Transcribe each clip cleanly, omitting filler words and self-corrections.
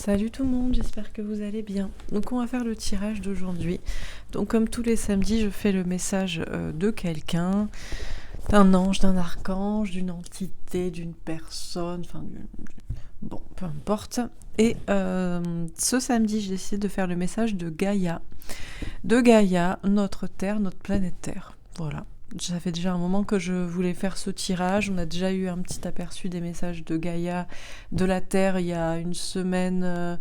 Salut tout le monde, j'espère que vous allez bien. Donc on va faire le tirage d'aujourd'hui. Donc comme tous les samedis, je fais le message de quelqu'un, d'un ange, d'un archange, d'une entité, d'une personne, bon, peu importe. Et ce samedi, j'ai décidé de faire le message de Gaïa. De Gaïa, notre Terre, notre planète Terre. Voilà. Ça fait déjà un moment que je voulais faire ce tirage. On a déjà eu un petit aperçu des messages de Gaïa, de la Terre, il y a une semaine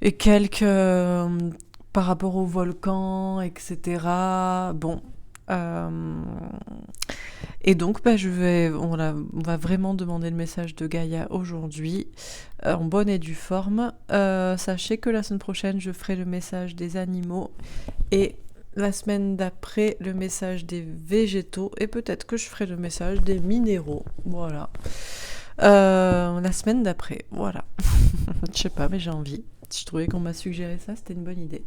et quelques par rapport au volcan, etc. Bon. Et donc, on va vraiment demander le message de Gaïa aujourd'hui, en bonne et due forme. Sachez que la semaine prochaine, je ferai le message des animaux et la semaine d'après, le message des végétaux et peut-être que je ferai le message des minéraux. Voilà. La semaine d'après, voilà. Je sais pas, mais j'ai envie. Je trouvais qu'on m'a suggéré ça, c'était une bonne idée.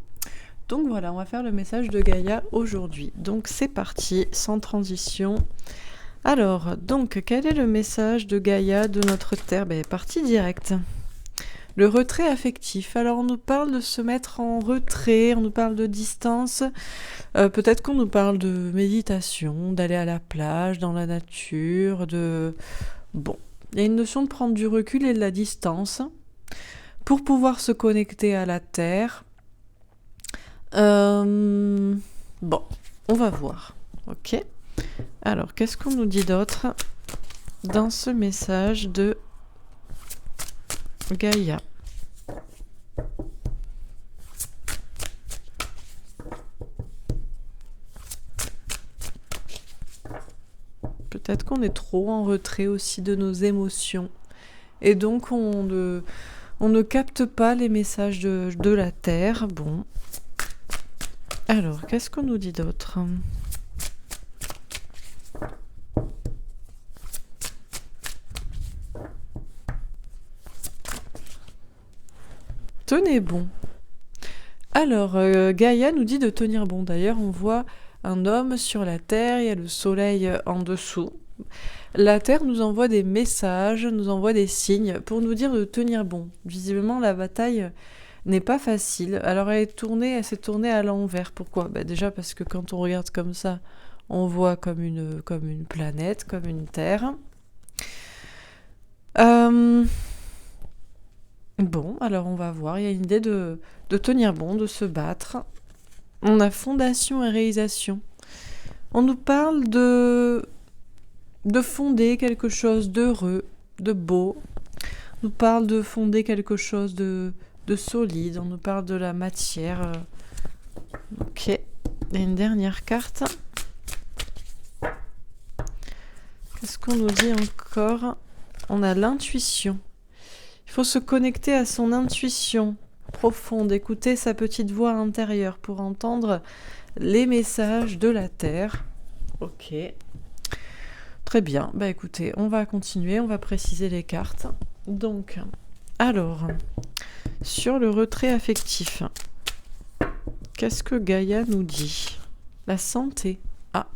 Donc voilà, on va faire le message de Gaïa aujourd'hui. Donc c'est parti, sans transition. Alors, donc, quel est le message de Gaïa de notre Terre ? Partie directe. Le retrait affectif. Alors, on nous parle de se mettre en retrait, on nous parle de distance. Peut-être qu'on nous parle de méditation, d'aller à la plage, dans la nature, Bon, il y a une notion de prendre du recul et de la distance pour pouvoir se connecter à la Terre. Bon, on va voir. Ok. Alors, qu'est-ce qu'on nous dit d'autre dans ce message de Gaïa ? Peut-être qu'on est trop en retrait aussi de nos émotions. Et donc, on ne capte pas les messages de la Terre. Bon. Alors, qu'est-ce qu'on nous dit d'autre ? Tenez bon. Alors, Gaïa nous dit de tenir bon. D'ailleurs, on voit un homme sur la Terre, il y a le soleil en dessous. La Terre nous envoie des messages, nous envoie des signes pour nous dire de tenir bon. Visiblement, la bataille n'est pas facile. Alors, elle s'est tournée à l'envers. Pourquoi ? Déjà parce que quand on regarde comme ça, on voit comme une planète, comme une Terre. Bon, alors on va voir. Il y a une idée de tenir bon, de se battre. On a fondation et réalisation. On nous parle de fonder quelque chose d'heureux, de beau. On nous parle de fonder quelque chose de solide. On nous parle de la matière. Ok. Il y a une dernière carte. Qu'est-ce qu'on nous dit encore ? On a l'intuition. Il faut se connecter à son intuition profonde, écouter sa petite voix intérieure pour entendre les messages de la Terre. Ok. Très bien. Écoutez, on va continuer, on va préciser les cartes. Donc, alors, sur le retrait affectif, qu'est-ce que Gaïa nous dit ? La santé. Ah.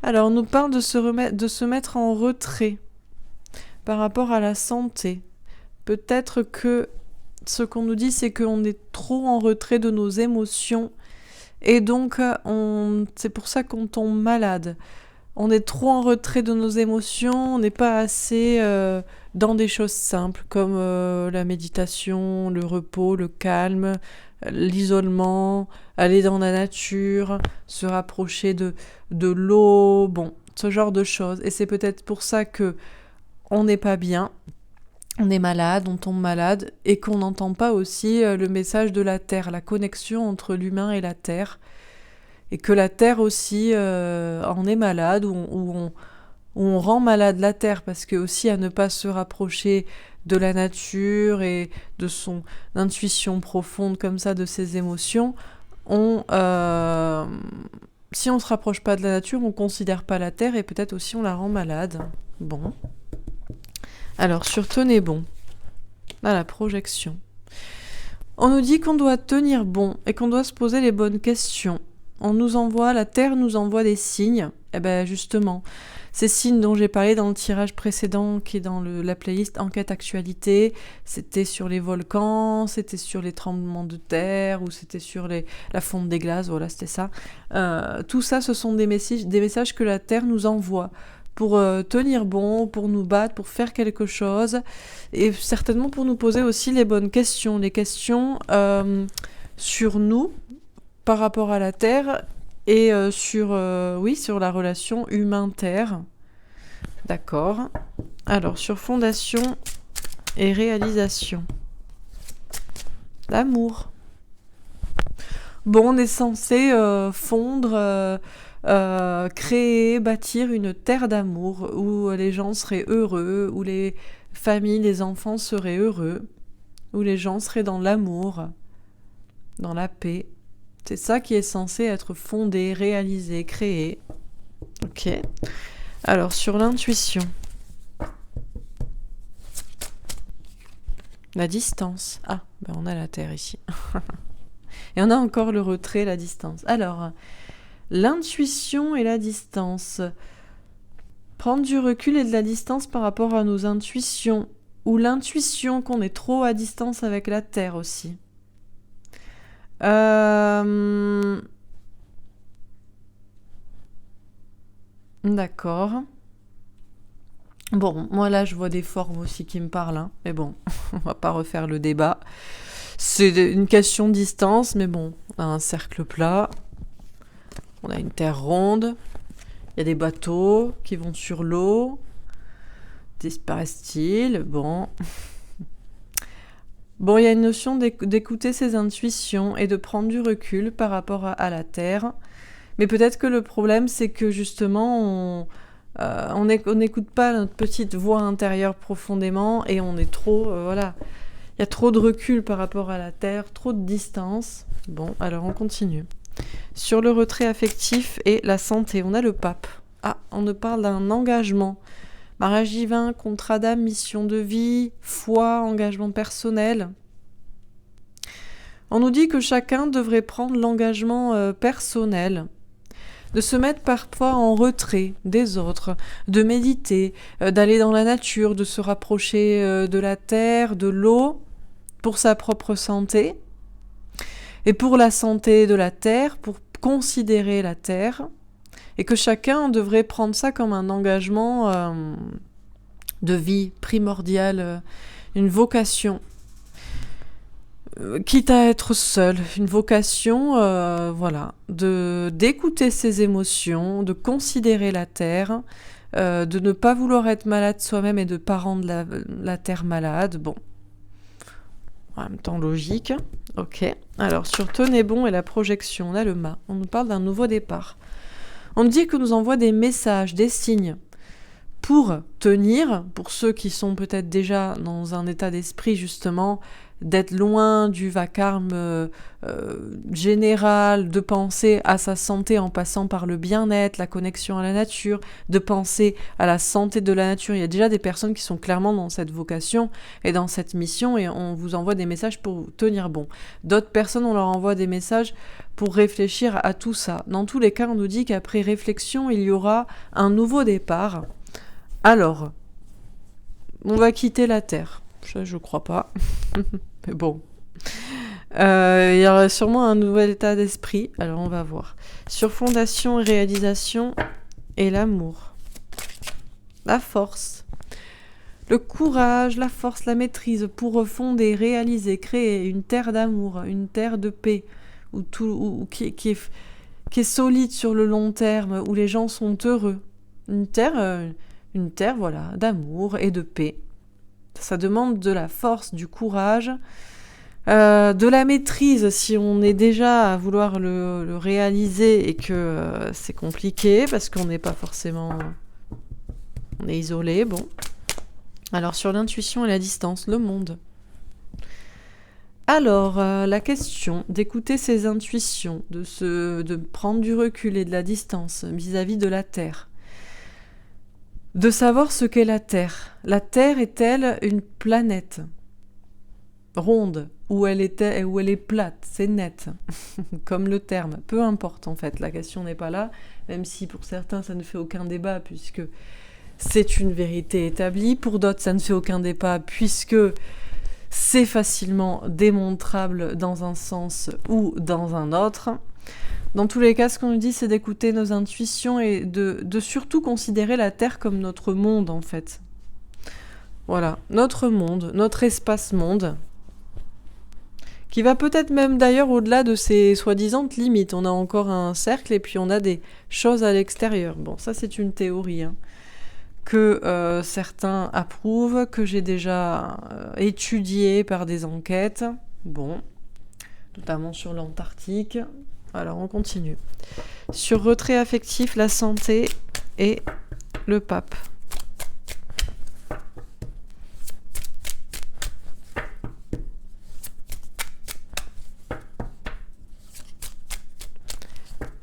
Alors, on nous parle de se mettre en retrait par rapport à la santé. Peut-être que ce qu'on nous dit, c'est qu'on est trop en retrait de nos émotions et donc c'est pour ça qu'on tombe malade. On est trop en retrait de nos émotions, on n'est pas assez dans des choses simples comme la méditation, le repos, le calme, l'isolement, aller dans la nature, se rapprocher de l'eau, bon, ce genre de choses. Et c'est peut-être pour ça que on n'est pas bien, on est malade, on tombe malade, et qu'on n'entend pas aussi le message de la Terre, la connexion entre l'humain et la Terre, et que la Terre aussi en est malade, où on rend malade la Terre, parce que aussi à ne pas se rapprocher de la nature et de son intuition profonde comme ça, de ses émotions, si on ne se rapproche pas de la nature, on ne considère pas la Terre, et peut-être aussi on la rend malade. Bon. Alors, sur tenez bon, là, la projection. On nous dit qu'on doit tenir bon et qu'on doit se poser les bonnes questions. La Terre nous envoie des signes. Justement, Ces signes dont j'ai parlé dans le tirage précédent, qui est dans la playlist Enquête Actualité, c'était sur les volcans, c'était sur les tremblements de terre, ou c'était sur la fonte des glaces, voilà, c'était ça. Tout ça, ce sont des messages que la Terre nous envoie pour tenir bon, pour nous battre, pour faire quelque chose, et certainement pour nous poser aussi les bonnes questions, les questions sur nous, par rapport à la Terre, et sur la relation humain-terre. D'accord. Alors, sur fondation et réalisation. L'amour. Bon, on est censé fondre, créer, bâtir une terre d'amour où les gens seraient heureux, où les familles, les enfants seraient heureux, où les gens seraient dans l'amour, dans la paix. C'est ça qui est censé être fondé, réalisé, créé. Ok. Alors, sur l'intuition. La distance. Ah, ben on a la Terre ici. Et on a encore le retrait, la distance. Alors, l'intuition et la distance. Prendre du recul et de la distance par rapport à nos intuitions. Ou l'intuition qu'on est trop à distance avec la Terre aussi. D'accord. Bon, moi là je vois des formes aussi qui me parlent, hein. Mais bon, on va pas refaire le débat. C'est une question de distance, mais bon, on a un cercle plat, on a une terre ronde, il y a des bateaux qui vont sur l'eau, disparaissent-ils? Bon. Bon, il y a une notion d'écouter ses intuitions et de prendre du recul par rapport à la Terre. Mais peut-être que le problème, c'est que justement, on n'écoute pas notre petite voix intérieure profondément et on est trop... voilà. Il y a trop de recul par rapport à la Terre, trop de distance. Bon, alors on continue. Sur le retrait affectif et la santé, on a le pape. Ah, on nous parle d'un engagement. Mariage divin, contrat d'âme, mission de vie, foi, engagement personnel. On nous dit que chacun devrait prendre l'engagement personnel, de se mettre parfois en retrait des autres, de méditer, d'aller dans la nature, de se rapprocher de la terre, de l'eau, pour sa propre santé, et pour la santé de la terre, pour considérer la terre, et que chacun devrait prendre ça comme un engagement de vie primordial, une vocation, quitte à être seul, une vocation, d'écouter ses émotions, de considérer la terre, de ne pas vouloir être malade soi-même et de ne pas rendre la terre malade. Bon, en même temps logique. Ok. Alors sur tenez bon et la projection, on a le mât. On nous parle d'un nouveau départ. On nous dit que nous envoie des messages, des signes pour tenir, pour ceux qui sont peut-être déjà dans un état d'esprit justement, d'être loin du vacarme général, de penser à sa santé en passant par le bien-être, la connexion à la nature, de penser à la santé de la nature. Il y a déjà des personnes qui sont clairement dans cette vocation et dans cette mission et on vous envoie des messages pour tenir bon. D'autres personnes, on leur envoie des messages pour réfléchir à tout ça. Dans tous les cas, on nous dit qu'après réflexion, il y aura un nouveau départ. Alors, on va quitter la Terre. Ça, je crois pas. Mais bon. Il y aura sûrement un nouvel état d'esprit. Alors, on va voir. Sur fondation et réalisation et l'amour. La force. Le courage, la force, la maîtrise pour fonder, réaliser, créer une terre d'amour, une terre de paix, qui est solide sur le long terme, où les gens sont heureux. Une terre, voilà, d'amour et de paix. Ça demande de la force, du courage, de la maîtrise si on est déjà à vouloir le réaliser et que c'est compliqué parce qu'on n'est pas forcément... On est isolé, bon. Alors sur l'intuition et la distance, le monde. Alors, la question d'écouter ses intuitions, de prendre du recul et de la distance vis-à-vis de la Terre. De savoir ce qu'est la Terre. La Terre est-elle une planète? ronde, où elle est plate, c'est net, comme le terme. Peu importe en fait, la question n'est pas là, même si pour certains ça ne fait aucun débat puisque c'est une vérité établie. Pour d'autres ça ne fait aucun débat puisque c'est facilement démontrable dans un sens ou dans un autre. Dans tous les cas, ce qu'on nous dit, c'est d'écouter nos intuitions et de surtout considérer la Terre comme notre monde, en fait. Voilà, notre monde, notre espace-monde, qui va peut-être même d'ailleurs au-delà de ces soi-disant limites. On a encore un cercle et puis on a des choses à l'extérieur. Bon, ça c'est une théorie, que certains approuvent, que j'ai déjà étudiée par des enquêtes. Bon, notamment sur l'Antarctique. Alors on continue. Sur retrait affectif, la santé et le pape.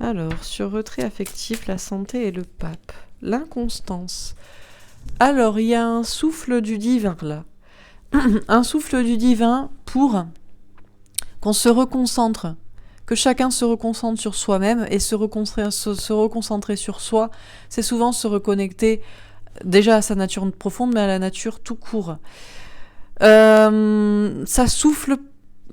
Alors, sur retrait affectif, la santé et le pape. L'inconstance. Alors, il y a un souffle du divin là. Un souffle du divin pour qu'on se reconcentre, que chacun se reconcentre sur soi-même et se reconcentrer sur soi, c'est souvent se reconnecter déjà à sa nature profonde, mais à la nature tout court. Ça souffle,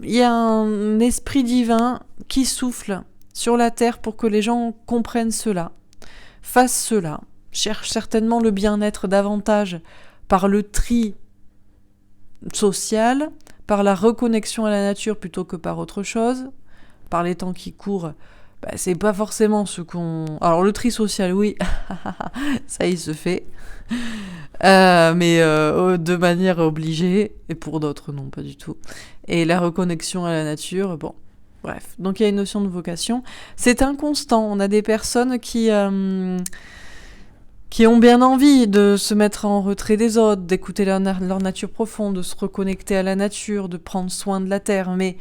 il y a un esprit divin qui souffle sur la terre pour que les gens comprennent cela, fassent cela, cherchent certainement le bien-être davantage par le tri social, par la reconnexion à la nature plutôt que par autre chose, par les temps qui courent. C'est pas forcément ce qu'on... Alors le tri social, oui, ça il se fait, mais de manière obligée, et pour d'autres non, pas du tout. Et la reconnexion à la nature, bon, bref. Donc il y a une notion de vocation. C'est inconstant, on a des personnes qui ont bien envie de se mettre en retrait des autres, d'écouter leur nature profonde, de se reconnecter à la nature, de prendre soin de la terre, mais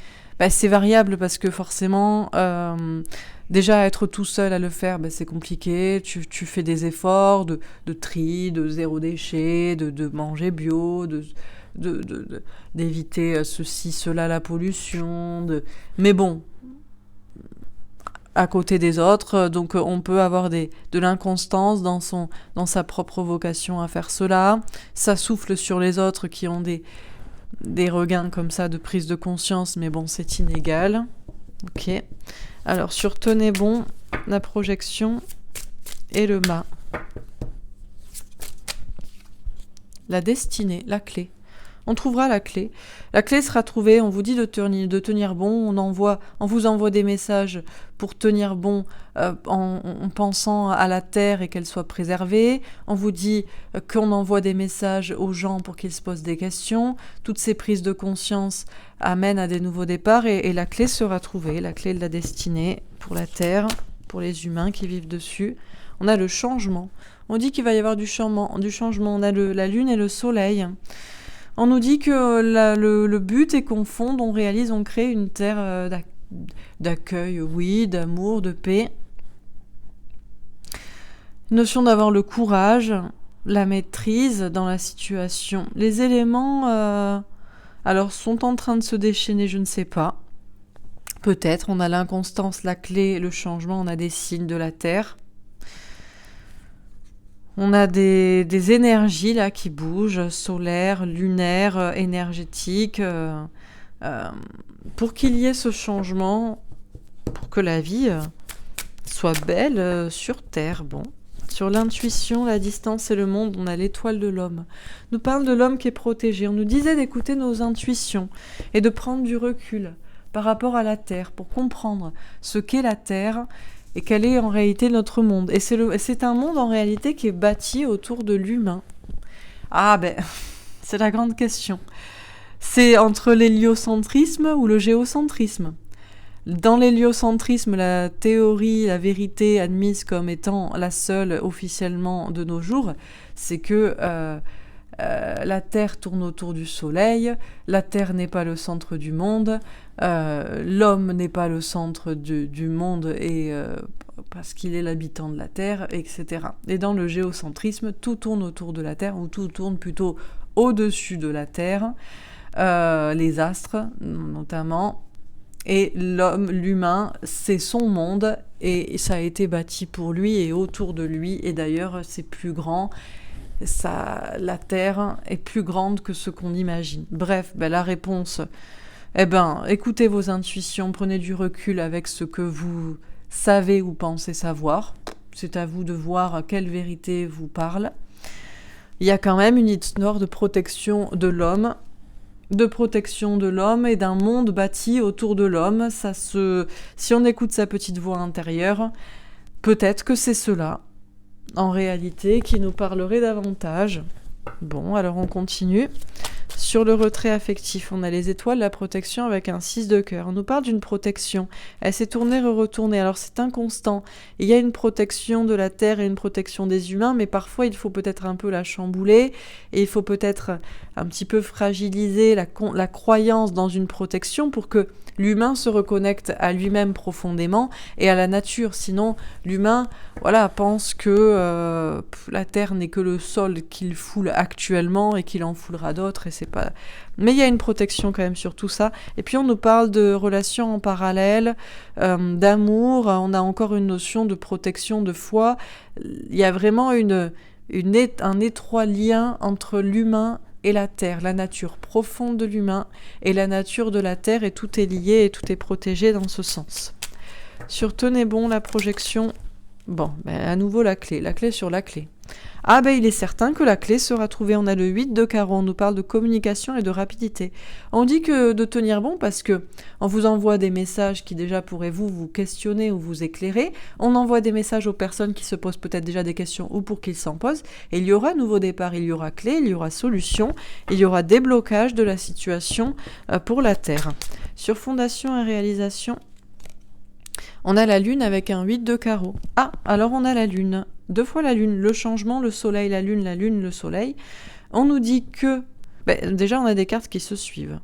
c'est variable parce que forcément... déjà, être tout seul à le faire, c'est compliqué. Tu fais des efforts de tri, de zéro déchet, de manger bio, d'éviter ceci, cela, la pollution. Mais bon, à côté des autres, donc on peut avoir de l'inconstance dans sa propre vocation à faire cela. Ça souffle sur les autres qui ont des regains comme ça de prise de conscience, mais bon, c'est inégal. Ok. Alors, sur tenez bon, la projection et le mât. La destinée, la clé. On trouvera la clé. La clé sera trouvée, on vous dit de tenir bon, on vous envoie des messages pour tenir bon en pensant à la terre et qu'elle soit préservée. On vous dit qu'on envoie des messages aux gens pour qu'ils se posent des questions. Toutes ces prises de conscience amènent à des nouveaux départs et la clé sera trouvée, la clé de la destinée pour la terre, pour les humains qui vivent dessus. On a le changement. On dit qu'il va y avoir du changement. On a la lune et le soleil. On nous dit que le but est qu'on fonde, on crée une terre d'accueil, oui, d'amour, de paix. Notion d'avoir le courage, la maîtrise dans la situation. Les éléments, alors, sont en train de se déchaîner, je ne sais pas. Peut-être, on a l'inconstance, la clé, le changement, on a des signes de la terre. On a des énergies là qui bougent, solaires, lunaires, énergétiques, pour qu'il y ait ce changement, pour que la vie soit belle sur Terre. Bon, sur l'intuition, la distance et le monde, on a l'étoile de l'homme. On nous parle de l'homme qui est protégé. On nous disait d'écouter nos intuitions et de prendre du recul par rapport à la Terre pour comprendre ce qu'est la Terre et quel est en réalité notre monde. Et c'est un monde en réalité qui est bâti autour de l'humain. C'est la grande question. C'est entre l'héliocentrisme ou le géocentrisme. Dans l'héliocentrisme, la théorie, la vérité admise comme étant la seule officiellement de nos jours, c'est que la Terre tourne autour du Soleil, la Terre n'est pas le centre du monde, l'homme n'est pas le centre du monde parce qu'il est l'habitant de la Terre, etc. Et dans le géocentrisme, tout tourne autour de la Terre, ou tout tourne plutôt au-dessus de la Terre. les astres notamment. Et l'humain, c'est son monde et ça a été bâti pour lui et autour de lui. Et d'ailleurs, c'est plus grand. La Terre est plus grande que ce qu'on imagine. Bref, la réponse, écoutez vos intuitions, prenez du recul avec ce que vous savez ou pensez savoir. C'est à vous de voir quelle vérité vous parle. Il y a quand même une histoire de protection de l'homme, et d'un monde bâti autour de l'homme. Si on écoute sa petite voix intérieure, peut-être que c'est cela, en réalité, qui nous parlerait davantage. Bon, alors on continue. Sur le retrait affectif, on a les étoiles, la protection avec un 6 de cœur. On nous parle d'une protection. Elle s'est tournée, retournée. Alors c'est inconstant. Il y a une protection de la Terre et une protection des humains, mais parfois il faut peut-être un peu la chambouler et il faut peut-être un petit peu fragiliser la croyance dans une protection pour que l'humain se reconnecte à lui-même profondément et à la nature. Sinon, l'humain, pense que la Terre n'est que le sol qu'il foule actuellement et qu'il en foulera d'autres. Et c'est pas. Mais il y a une protection quand même sur tout ça. Et puis on nous parle de relations en parallèle, d'amour. On a encore une notion de protection, de foi. Il y a vraiment un étroit lien entre l'humain et la terre, la nature profonde de l'humain et la nature de la terre, et tout est lié et tout est protégé dans ce sens. Sur tenez bon, la projection, à nouveau la clé sur la clé. Il est certain que la clé sera trouvée. On a le 8 de carreau, on nous parle de communication et de rapidité. On dit que de tenir bon parce que on vous envoie des messages qui déjà pourraient vous questionner ou vous éclairer. On envoie des messages aux personnes qui se posent peut-être déjà des questions ou pour qu'ils s'en posent. Et il y aura nouveau départ, il y aura clé, il y aura solution, il y aura déblocage de la situation pour la Terre. Sur fondation et réalisation, on a la lune avec un 8 de carreau. Alors on a la lune. 2 fois la lune, le changement, le soleil, la lune, le soleil. On nous dit que... déjà, on a des cartes qui se suivent.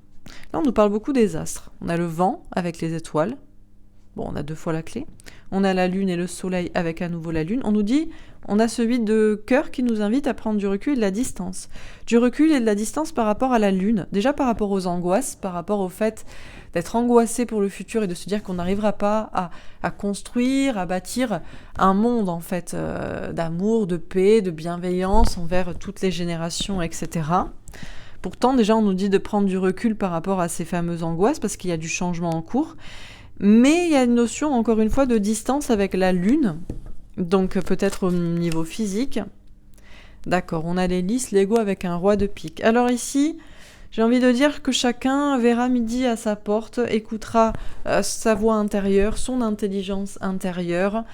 Là, on nous parle beaucoup des astres. On a le vent avec les étoiles. On a 2 fois la clé. On a la lune et le soleil avec à nouveau la lune. On nous dit, on a ce 8 de cœur qui nous invite à prendre du recul et de la distance. Du recul et de la distance par rapport à la lune. Déjà par rapport aux angoisses, par rapport au fait d'être angoissé pour le futur et de se dire qu'on n'arrivera pas à construire, à bâtir un monde en fait d'amour, de paix, de bienveillance envers toutes les générations, etc. Pourtant, déjà, on nous dit de prendre du recul par rapport à ces fameuses angoisses parce qu'il y a du changement en cours. Mais il y a une notion, encore une fois, de distance avec la lune, donc peut-être au niveau physique. D'accord, on a les lys, l'ego avec un roi de pique. Alors ici, j'ai envie de dire que chacun verra midi à sa porte, écoutera sa voix intérieure, son intelligence intérieure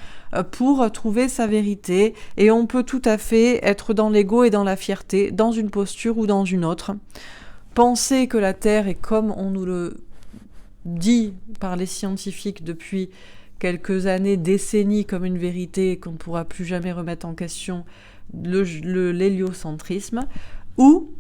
pour trouver sa vérité. Et on peut tout à fait être dans l'ego et dans la fierté, dans une posture ou dans une autre. Penser que la Terre est comme on nous le dit par les scientifiques depuis quelques années, décennies, comme une vérité et qu'on ne pourra plus jamais remettre en question, l'héliocentrisme, ou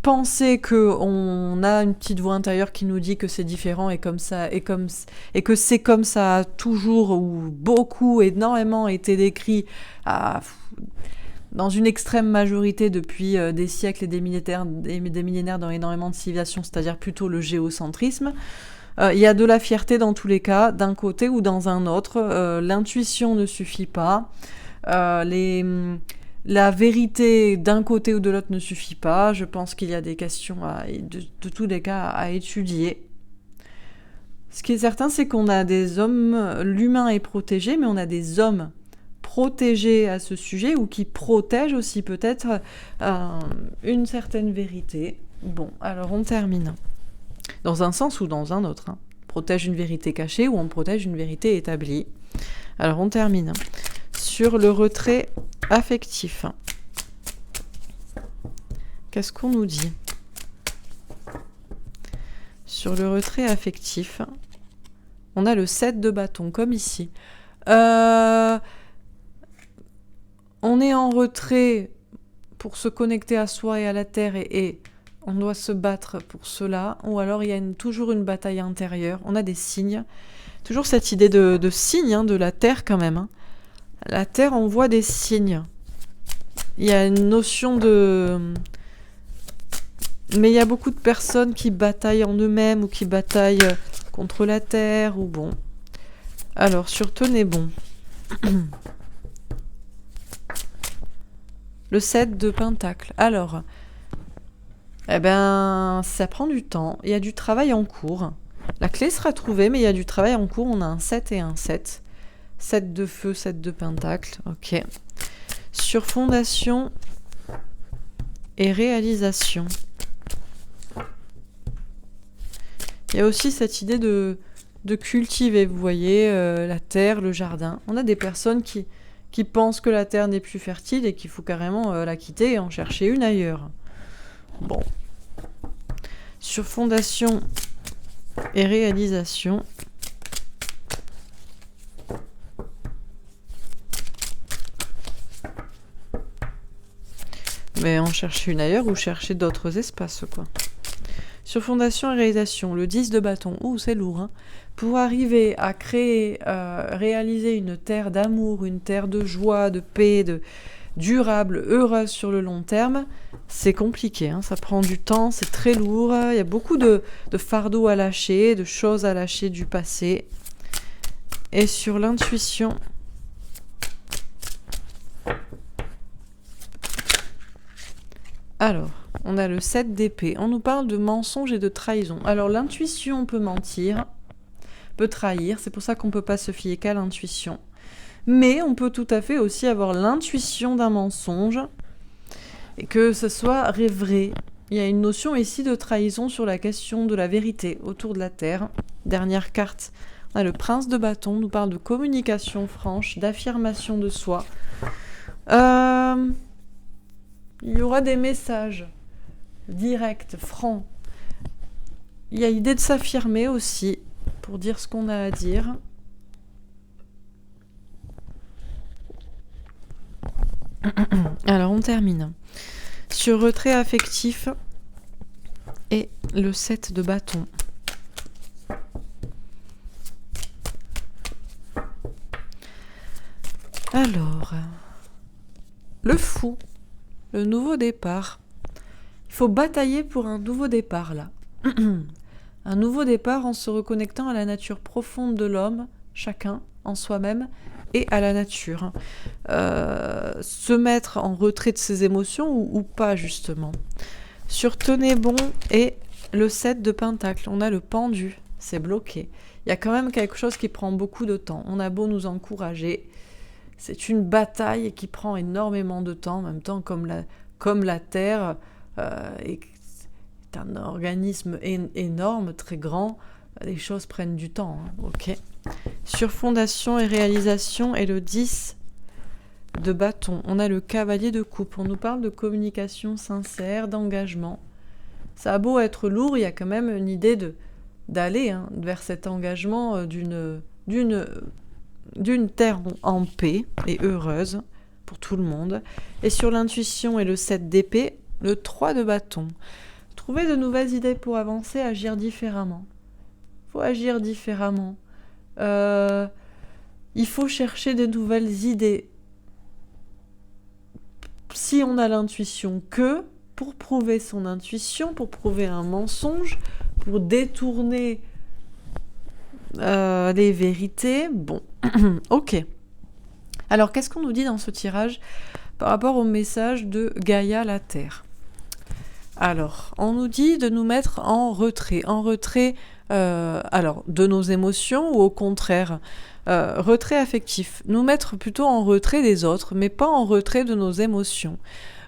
penser qu'on a une petite voix intérieure qui nous dit que c'est différent et que c'est comme ça a toujours ou beaucoup, énormément été décrit dans une extrême majorité depuis des siècles et des millénaires dans énormément de civilisations, c'est-à-dire plutôt le géocentrisme. Il y a de la fierté dans tous les cas, d'un côté ou dans un autre. L'intuition ne suffit pas. La vérité d'un côté ou de l'autre ne suffit pas. Je pense qu'il y a des questions de tous les cas à étudier. Ce qui est certain, c'est qu'on a des hommes, l'humain est protégé, mais on a des hommes protégés à ce sujet ou qui protègent aussi peut-être une certaine vérité. Bon, alors on termine. Dans un sens ou dans un autre. On protège une vérité cachée ou on protège une vérité établie. Alors on termine. Sur le retrait affectif. Qu'est-ce qu'on nous dit ? Sur le retrait affectif, on a le 7 de bâton, comme ici. On est en retrait pour se connecter à soi et à la terre et on doit se battre pour cela, ou alors il y a toujours une bataille intérieure. On a des signes. Toujours cette idée de signe de la terre quand même. La terre envoie des signes. Il y a une notion de Mais il y a beaucoup de personnes qui bataillent en eux-mêmes ou qui bataillent contre la terre ou bon. Alors, sur tenez bon. Le 7 de Pentacle. Alors, eh ben, ça prend du temps. Il y a du travail en cours. La clé sera trouvée, mais il y a du travail en cours. On a un 7 et un 7. 7 de feu, 7 de Pentacle. Ok. Sur fondation et réalisation. Il y a aussi cette idée de cultiver, vous voyez, la terre, le jardin. On a des personnes qui pensent que la terre n'est plus fertile et qu'il faut carrément la quitter et en chercher une ailleurs. Bon. Sur fondation et réalisation. Mais en chercher une ailleurs ou chercher d'autres espaces, quoi. Sur fondation et réalisation, le 10 de bâton. Ouh, c'est lourd, hein. Pour arriver à créer, réaliser une terre d'amour, une terre de joie, de paix, de durable, heureuse sur le long terme, c'est compliqué, hein. Ça prend du temps, c'est très lourd. Il y a beaucoup de fardeaux à lâcher, de choses à lâcher du passé. Et sur l'intuition... Alors, on a le 7 d'épée. On nous parle de mensonge et de trahison. Alors, l'intuition peut mentir, peut trahir. C'est pour ça qu'on ne peut pas se fier qu'à l'intuition. Mais on peut tout à fait aussi avoir l'intuition d'un mensonge et que ce soit vrai. Il y a une notion ici de trahison sur la question de la vérité autour de la Terre. Dernière carte, on a le prince de bâton. On nous parle de communication franche, d'affirmation de soi. Il y aura des messages directs, francs. Il y a l'idée de s'affirmer aussi, pour dire ce qu'on a à dire. Alors, on termine. Sur retrait affectif et le 7 de bâton. Alors, le fou. Le nouveau départ. Il faut batailler pour un nouveau départ, là. Un nouveau départ en se reconnectant à la nature profonde de l'homme, chacun, en soi-même, et à la nature. Se mettre en retrait de ses émotions ou pas, justement. Sur tenez bon et le 7 de Pentacle. On a le pendu, c'est bloqué. Il y a quand même quelque chose qui prend beaucoup de temps. On a beau nous encourager... C'est une bataille qui prend énormément de temps, en même temps comme la Terre est un organisme énorme, très grand, les choses prennent du temps. Hein, ok. Sur fondation et réalisation et le 10 de bâton, on a le cavalier de coupe. On nous parle de communication sincère, d'engagement. Ça a beau être lourd, il y a quand même une idée d'aller vers cet engagement d'une terre en paix et heureuse pour tout le monde. Et sur l'intuition et le 7 d'épée, le 3 de bâton. Trouver de nouvelles idées pour avancer, agir différemment. Il faut agir différemment. Il faut chercher de nouvelles idées. Si on a l'intuition que, pour prouver son intuition, pour prouver un mensonge, pour détourner les vérités, bon, ok. Alors, qu'est-ce qu'on nous dit dans ce tirage par rapport au message de Gaïa, la Terre? Alors, on nous dit de nous mettre en retrait alors, de nos émotions ou au contraire, retrait affectif. Nous mettre plutôt en retrait des autres, mais pas en retrait de nos émotions.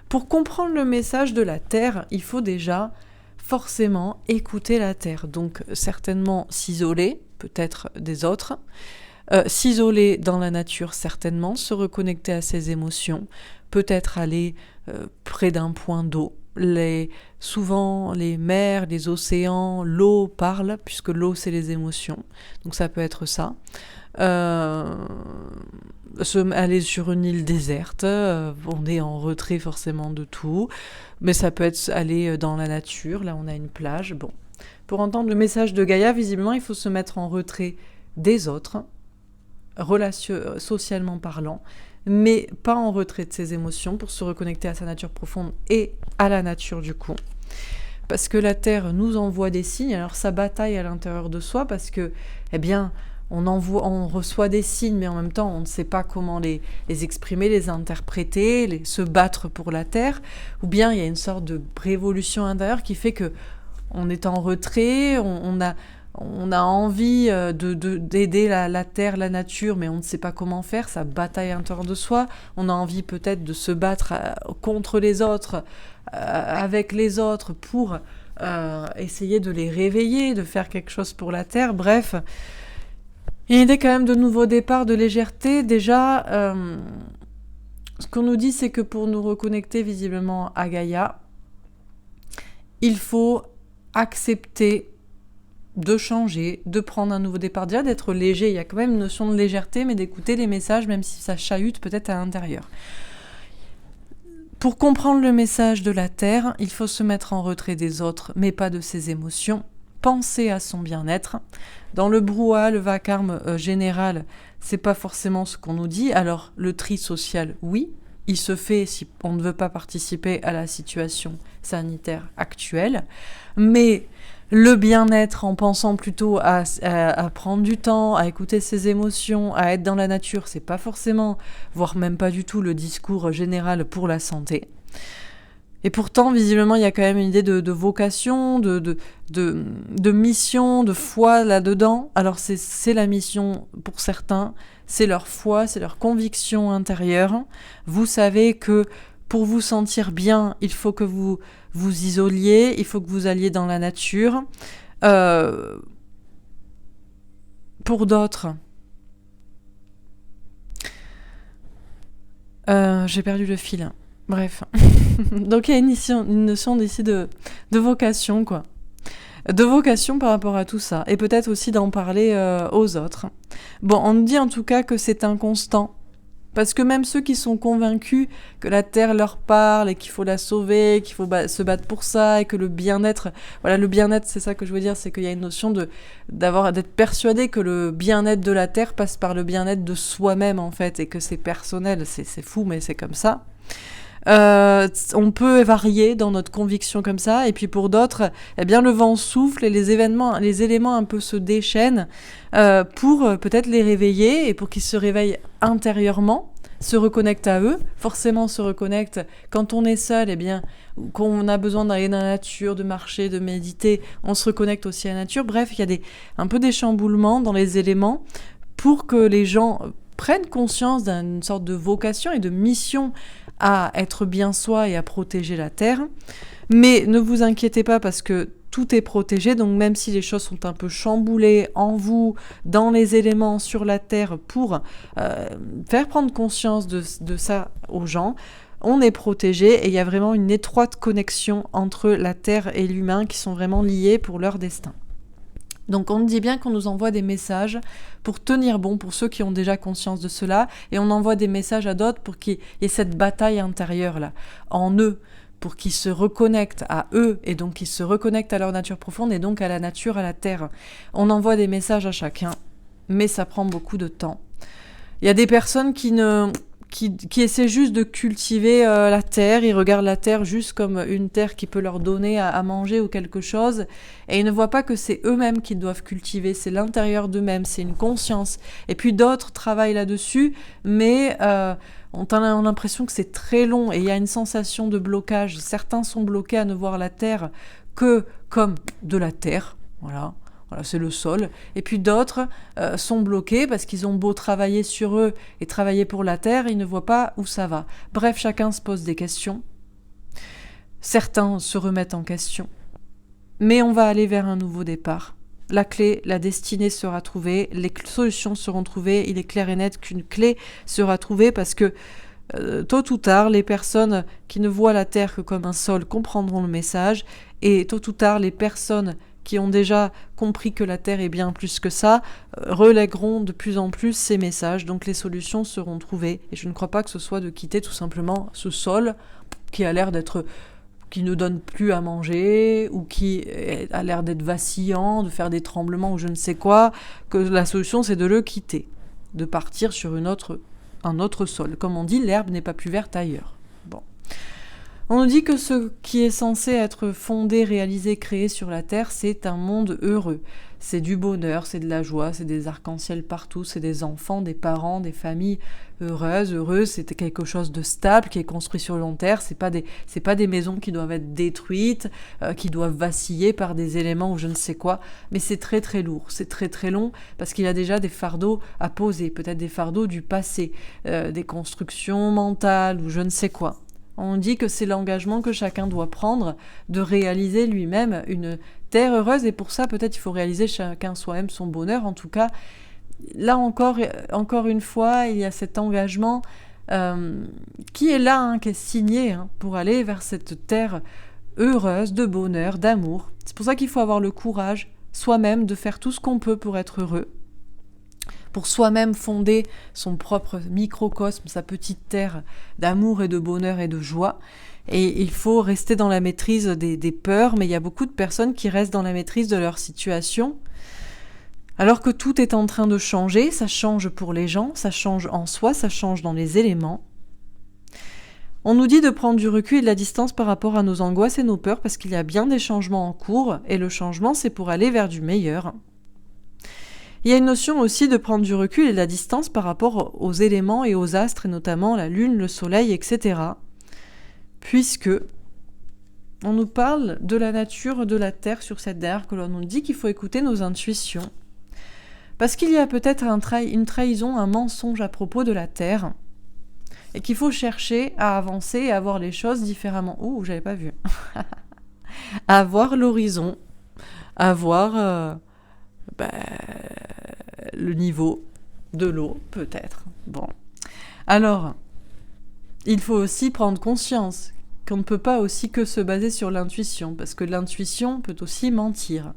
Pour comprendre le message de la Terre, il faut déjà forcément écouter la Terre. Donc, certainement s'isoler, peut-être des autres, s'isoler dans la nature certainement, se reconnecter à ses émotions, peut-être aller près d'un point d'eau. Souvent les mers, les océans, l'eau parlent, puisque l'eau c'est les émotions, donc ça peut être ça. Aller sur une île déserte, on est en retrait forcément de tout, mais ça peut être aller dans la nature, là on a une plage, bon. Pour entendre le message de Gaïa, visiblement, il faut se mettre en retrait des autres, socialement parlant, mais pas en retrait de ses émotions pour se reconnecter à sa nature profonde et à la nature du coup. parce que la Terre nous envoie des signes. Alors ça bataille à l'intérieur de soi parce que, eh bien, on reçoit des signes, mais en même temps, on ne sait pas comment les exprimer, les interpréter, se battre pour la Terre. Ou bien il y a une sorte de révolution intérieure qui fait que on est en retrait, on a envie d'aider la Terre, la nature, mais on ne sait pas comment faire, ça bataille à l'intérieur de soi. On a envie peut-être de se battre contre les autres, avec les autres, pour essayer de les réveiller, de faire quelque chose pour la Terre. Bref, il y a une idée quand même de nouveau départ, de légèreté. Déjà, ce qu'on nous dit, c'est que pour nous reconnecter visiblement à Gaïa, il faut accepter de changer, de prendre un nouveau départ, déjà d'être léger. Il y a quand même une notion de légèreté, mais d'écouter les messages, même si ça chahute peut-être à l'intérieur. Pour comprendre le message de la Terre, il faut se mettre en retrait des autres, mais pas de ses émotions. Penser à son bien-être. Dans le brouhaha, le vacarme général, c'est pas forcément ce qu'on nous dit. Alors, le tri social, oui, il se fait si on ne veut pas participer à la situation sanitaire actuelle, mais le bien-être en pensant plutôt à prendre du temps, à écouter ses émotions, à être dans la nature, c'est pas forcément, voire même pas du tout le discours général pour la santé. Et pourtant, visiblement, il y a quand même une idée de vocation, de mission, de foi là-dedans. Alors c'est la mission pour certains, c'est leur foi, c'est leur conviction intérieure. Vous savez que pour vous sentir bien, il faut que vous vous isoliez, il faut que vous alliez dans la nature. Pour d'autres, j'ai perdu le fil. Bref. Donc il y a une notion d'ici de vocation, quoi. De vocation par rapport à tout ça. Et peut-être aussi d'en parler aux autres. Bon, on nous dit en tout cas que c'est inconstant. Parce que même ceux qui sont convaincus que la Terre leur parle et qu'il faut la sauver, qu'il faut se battre pour ça et que le bien-être... Voilà, le bien-être, c'est ça que je veux dire, c'est qu'il y a une notion d'être persuadé que le bien-être de la Terre passe par le bien-être de soi-même, en fait, et que c'est personnel. C'est fou, mais c'est comme ça. On peut varier dans notre conviction comme ça, et puis pour d'autres, eh bien le vent souffle et les éléments un peu se déchaînent pour peut-être les réveiller et pour qu'ils se réveillent intérieurement, se reconnectent à eux. Forcément se reconnectent quand on est seul, eh bien qu'on a besoin d'aller dans la nature, de marcher, de méditer, on se reconnecte aussi à la nature. Bref, il y a un peu des chamboulements dans les éléments pour que les gens prennent conscience d'une sorte de vocation et de mission à être bien soi et à protéger la Terre. Mais ne vous inquiétez pas parce que tout est protégé, donc même si les choses sont un peu chamboulées en vous, dans les éléments, sur la Terre, pour faire prendre conscience de ça aux gens, on est protégé et il y a vraiment une étroite connexion entre la Terre et l'humain qui sont vraiment liés pour leur destin. Donc on dit bien qu'on nous envoie des messages pour tenir bon pour ceux qui ont déjà conscience de cela, et on envoie des messages à d'autres pour qu'il y ait cette bataille intérieure là, en eux, pour qu'ils se reconnectent à eux, et donc qu'ils se reconnectent à leur nature profonde, et donc à la nature, à la terre. On envoie des messages à chacun, mais ça prend beaucoup de temps. Il y a des personnes qui essaient juste de cultiver la terre, ils regardent la terre juste comme une terre qui peut leur donner à manger ou quelque chose, et ils ne voient pas que c'est eux-mêmes qu'ils doivent cultiver, c'est l'intérieur d'eux-mêmes, c'est une conscience. Et puis d'autres travaillent là-dessus, mais on a l'impression que c'est très long, et il y a une sensation de blocage. Certains sont bloqués à ne voir la terre que comme de la terre, voilà, c'est le sol. Et puis d'autres sont bloqués parce qu'ils ont beau travailler sur eux et travailler pour la terre, ils ne voient pas où ça va. Bref, chacun se pose des questions. Certains se remettent en question. Mais on va aller vers un nouveau départ. La clé, la destinée sera trouvée, les solutions seront trouvées. Il est clair et net qu'une clé sera trouvée parce que tôt ou tard, les personnes qui ne voient la terre que comme un sol comprendront le message, et tôt ou tard, les personnes qui ont déjà compris que la Terre est bien plus que ça, relègueront de plus en plus ces messages, donc les solutions seront trouvées. Et je ne crois pas que ce soit de quitter tout simplement ce sol qui a l'air d'être, qui ne donne plus à manger, ou qui a l'air d'être vacillant, de faire des tremblements ou je ne sais quoi, que la solution c'est de le quitter, de partir sur un autre sol. Comme on dit, l'herbe n'est pas plus verte ailleurs. Bon. On nous dit que ce qui est censé être fondé, réalisé, créé sur la Terre, c'est un monde heureux. C'est du bonheur, c'est de la joie, c'est des arcs-en-ciel partout, c'est des enfants, des parents, des familles heureuses, c'est quelque chose de stable qui est construit sur le long terme, c'est pas des maisons qui doivent être détruites, qui doivent vaciller par des éléments ou je ne sais quoi, mais c'est très très lourd, c'est très très long parce qu'il y a déjà des fardeaux à poser, peut-être des fardeaux du passé, des constructions mentales ou je ne sais quoi. On dit que c'est l'engagement que chacun doit prendre de réaliser lui-même une terre heureuse et pour ça peut-être il faut réaliser chacun soi-même son bonheur. En tout cas, là encore une fois, il y a cet engagement qui est là, qui est signé pour aller vers cette terre heureuse, de bonheur, d'amour. C'est pour ça qu'il faut avoir le courage soi-même de faire tout ce qu'on peut pour être heureux, pour soi-même fonder son propre microcosme, sa petite terre d'amour et de bonheur et de joie. Et il faut rester dans la maîtrise des peurs, mais il y a beaucoup de personnes qui restent dans la maîtrise de leur situation, alors que tout est en train de changer. Ça change pour les gens, ça change en soi, ça change dans les éléments. On nous dit de prendre du recul et de la distance par rapport à nos angoisses et nos peurs, parce qu'il y a bien des changements en cours, et le changement, c'est pour aller vers du meilleur. Il y a une notion aussi de prendre du recul et de la distance par rapport aux éléments et aux astres, et notamment la lune, le soleil, etc. Puisque on nous parle de la nature de la Terre sur cette terre, que l'on nous dit qu'il faut écouter nos intuitions. Parce qu'il y a peut-être une trahison, un mensonge à propos de la Terre, et qu'il faut chercher à avancer et à voir les choses différemment. Ouh, j'avais pas vu. À voir l'horizon, à voir... le niveau de l'eau, peut-être. Bon. Alors, il faut aussi prendre conscience qu'on ne peut pas aussi que se baser sur l'intuition, parce que l'intuition peut aussi mentir,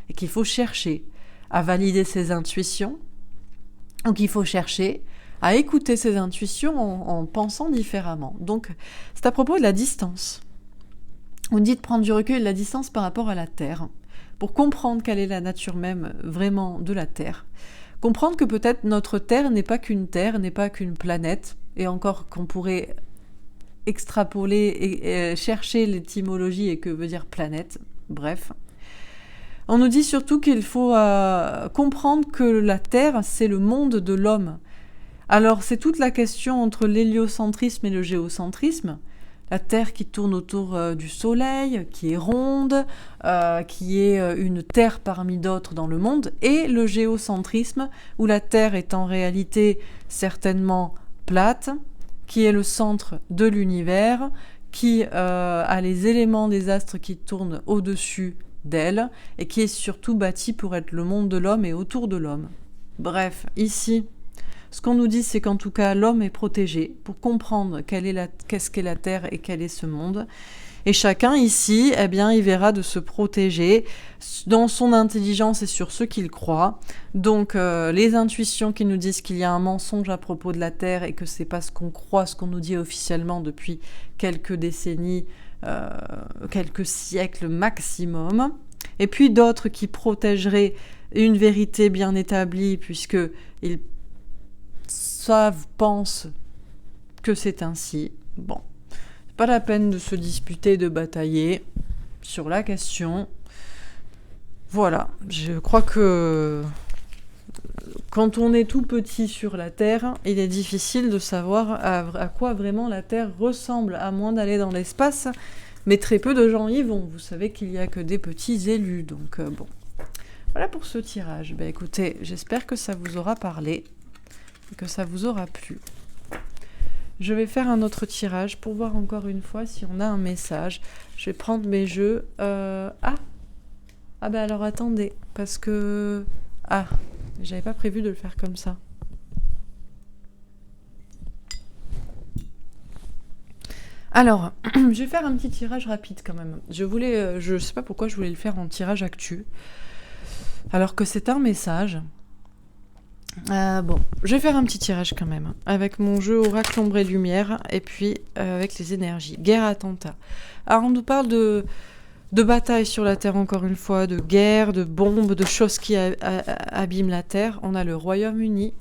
et qu'il faut chercher à valider ses intuitions, ou qu'il faut chercher à écouter ses intuitions en pensant différemment. Donc, c'est à propos de la distance. On dit de prendre du recul et de la distance par rapport à la Terre, pour comprendre quelle est la nature même vraiment de la Terre. Comprendre que peut-être notre Terre n'est pas qu'une Terre, n'est pas qu'une planète, et encore qu'on pourrait extrapoler et chercher l'étymologie et que veut dire planète, bref. On nous dit surtout qu'il faut comprendre que la Terre, c'est le monde de l'homme. Alors c'est toute la question entre l'héliocentrisme et le géocentrisme. La Terre qui tourne autour du Soleil, qui est ronde, qui est une Terre parmi d'autres dans le monde, et le géocentrisme, où la Terre est en réalité certainement plate, qui est le centre de l'univers, qui a les éléments des astres qui tournent au-dessus d'elle, et qui est surtout bâti pour être le monde de l'homme et autour de l'homme. Bref, ici... Ce qu'on nous dit, c'est qu'en tout cas, l'homme est protégé pour comprendre qu'est-ce qu'est la Terre et quel est ce monde. Et chacun ici, eh bien, il verra de se protéger dans son intelligence et sur ce qu'il croit. Donc, les intuitions qui nous disent qu'il y a un mensonge à propos de la Terre et que c'est pas ce qu'on croit, ce qu'on nous dit officiellement depuis quelques décennies, quelques siècles maximum. Et puis d'autres qui protégeraient une vérité bien établie puisque ils pensent que c'est ainsi. Bon, c'est pas la peine de se disputer, de batailler sur la question. Voilà, je crois que quand on est tout petit sur la Terre, il est difficile de savoir à quoi vraiment la Terre ressemble, à moins d'aller dans l'espace, mais très peu de gens y vont. Vous savez qu'il n'y a que des petits élus, donc bon. Voilà pour ce tirage. Ben, écoutez, j'espère que ça vous aura parlé, que ça vous aura plu. Je vais faire un autre tirage pour voir encore une fois si on a un message. Je vais prendre mes jeux. Ah ben alors attendez, parce que... Ah, j'avais pas prévu de le faire comme ça. Alors, je vais faire un petit tirage rapide quand même. Je sais pas pourquoi je voulais le faire en tirage actu, alors que c'est un message. Bon, je vais faire un petit tirage quand même, avec mon jeu Oracle Ombre et Lumière, et puis avec les énergies. Guerre, attentat. Alors on nous parle de bataille sur la Terre encore une fois, de guerre, de bombes, de choses qui abîment la Terre. On a le Royaume-Uni.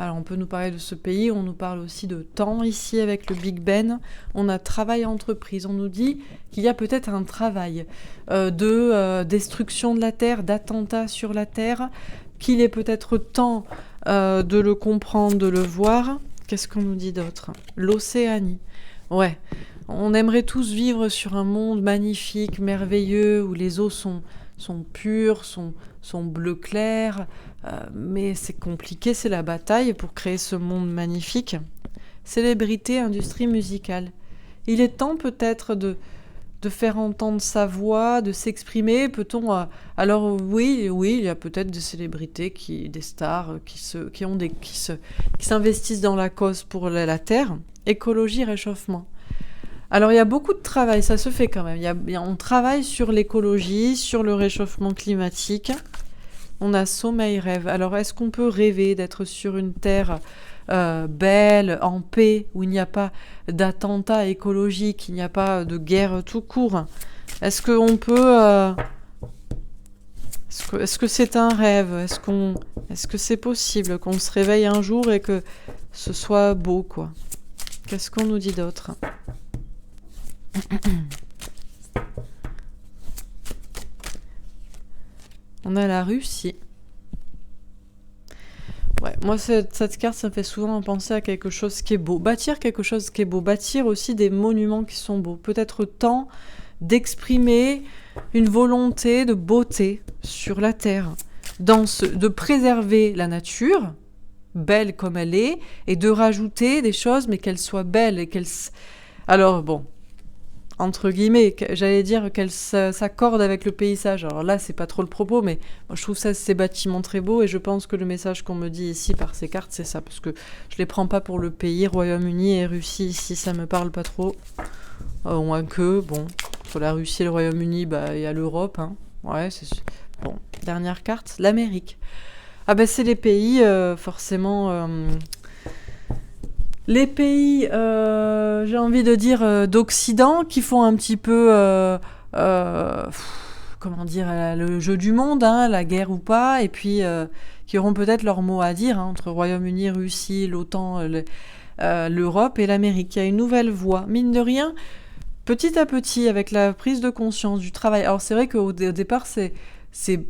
Alors on peut nous parler de ce pays, on nous parle aussi de temps ici avec le Big Ben, on a travail entreprise, on nous dit qu'il y a peut-être un travail de destruction de la Terre, d'attentats sur la Terre, qu'il est peut-être temps de le comprendre, de le voir. Qu'est-ce qu'on nous dit d'autre? L'Océanie. Ouais, on aimerait tous vivre sur un monde magnifique, merveilleux, où les eaux sont pures, sont bleu clair, mais c'est compliqué, c'est la bataille pour créer ce monde magnifique. Célébrité, industrie musicale. Il est temps peut-être de faire entendre sa voix, de s'exprimer. Peut-on alors oui, il y a peut-être des célébrités, des stars qui s'investissent dans la cause pour la Terre. Écologie, réchauffement. Alors il y a beaucoup de travail, ça se fait quand même. On travaille sur l'écologie, sur le réchauffement climatique. On a sommeil, rêve. Alors est-ce qu'on peut rêver d'être sur une terre belle, en paix, où il n'y a pas d'attentats écologiques, il n'y a pas de guerre tout court? Est-ce qu'on peut... Est-ce que c'est un rêve? Est-ce que c'est possible qu'on se réveille un jour et que ce soit beau, quoi? Qu'est-ce qu'on nous dit d'autre? On a la Russie. Ouais, moi cette carte, ça me fait souvent penser à quelque chose qui est beau. Bâtir quelque chose qui est beau. Bâtir aussi des monuments qui sont beaux. Peut-être temps d'exprimer une volonté de beauté sur la Terre. De préserver la nature, belle comme elle est, et de rajouter des choses, mais qu'elle soit belle et qu'elle... Alors bon... entre guillemets, j'allais dire qu'elle s'accorde avec le paysage. Alors là, c'est pas trop le propos, mais moi, je trouve ces bâtiments très beaux et je pense que le message qu'on me dit ici par ces cartes, c'est ça, parce que je les prends pas pour le pays. Royaume-Uni et Russie, ici, ça me parle pas trop. Au moins que, bon, entre la Russie et le Royaume-Uni, il y a l'Europe, hein. Ouais, c'est... Bon, dernière carte, l'Amérique. Ah ben, c'est les pays, forcément... Les pays, j'ai envie de dire, d'Occident, qui font un petit peu, comment dire, le jeu du monde, hein, la guerre ou pas, et puis qui auront peut-être leur mot à dire, hein, entre Royaume-Uni, Russie, l'OTAN, l'Europe et l'Amérique. Il y a une nouvelle voie. Mine de rien, petit à petit, avec la prise de conscience du travail. Alors c'est vrai qu'au départ, c'est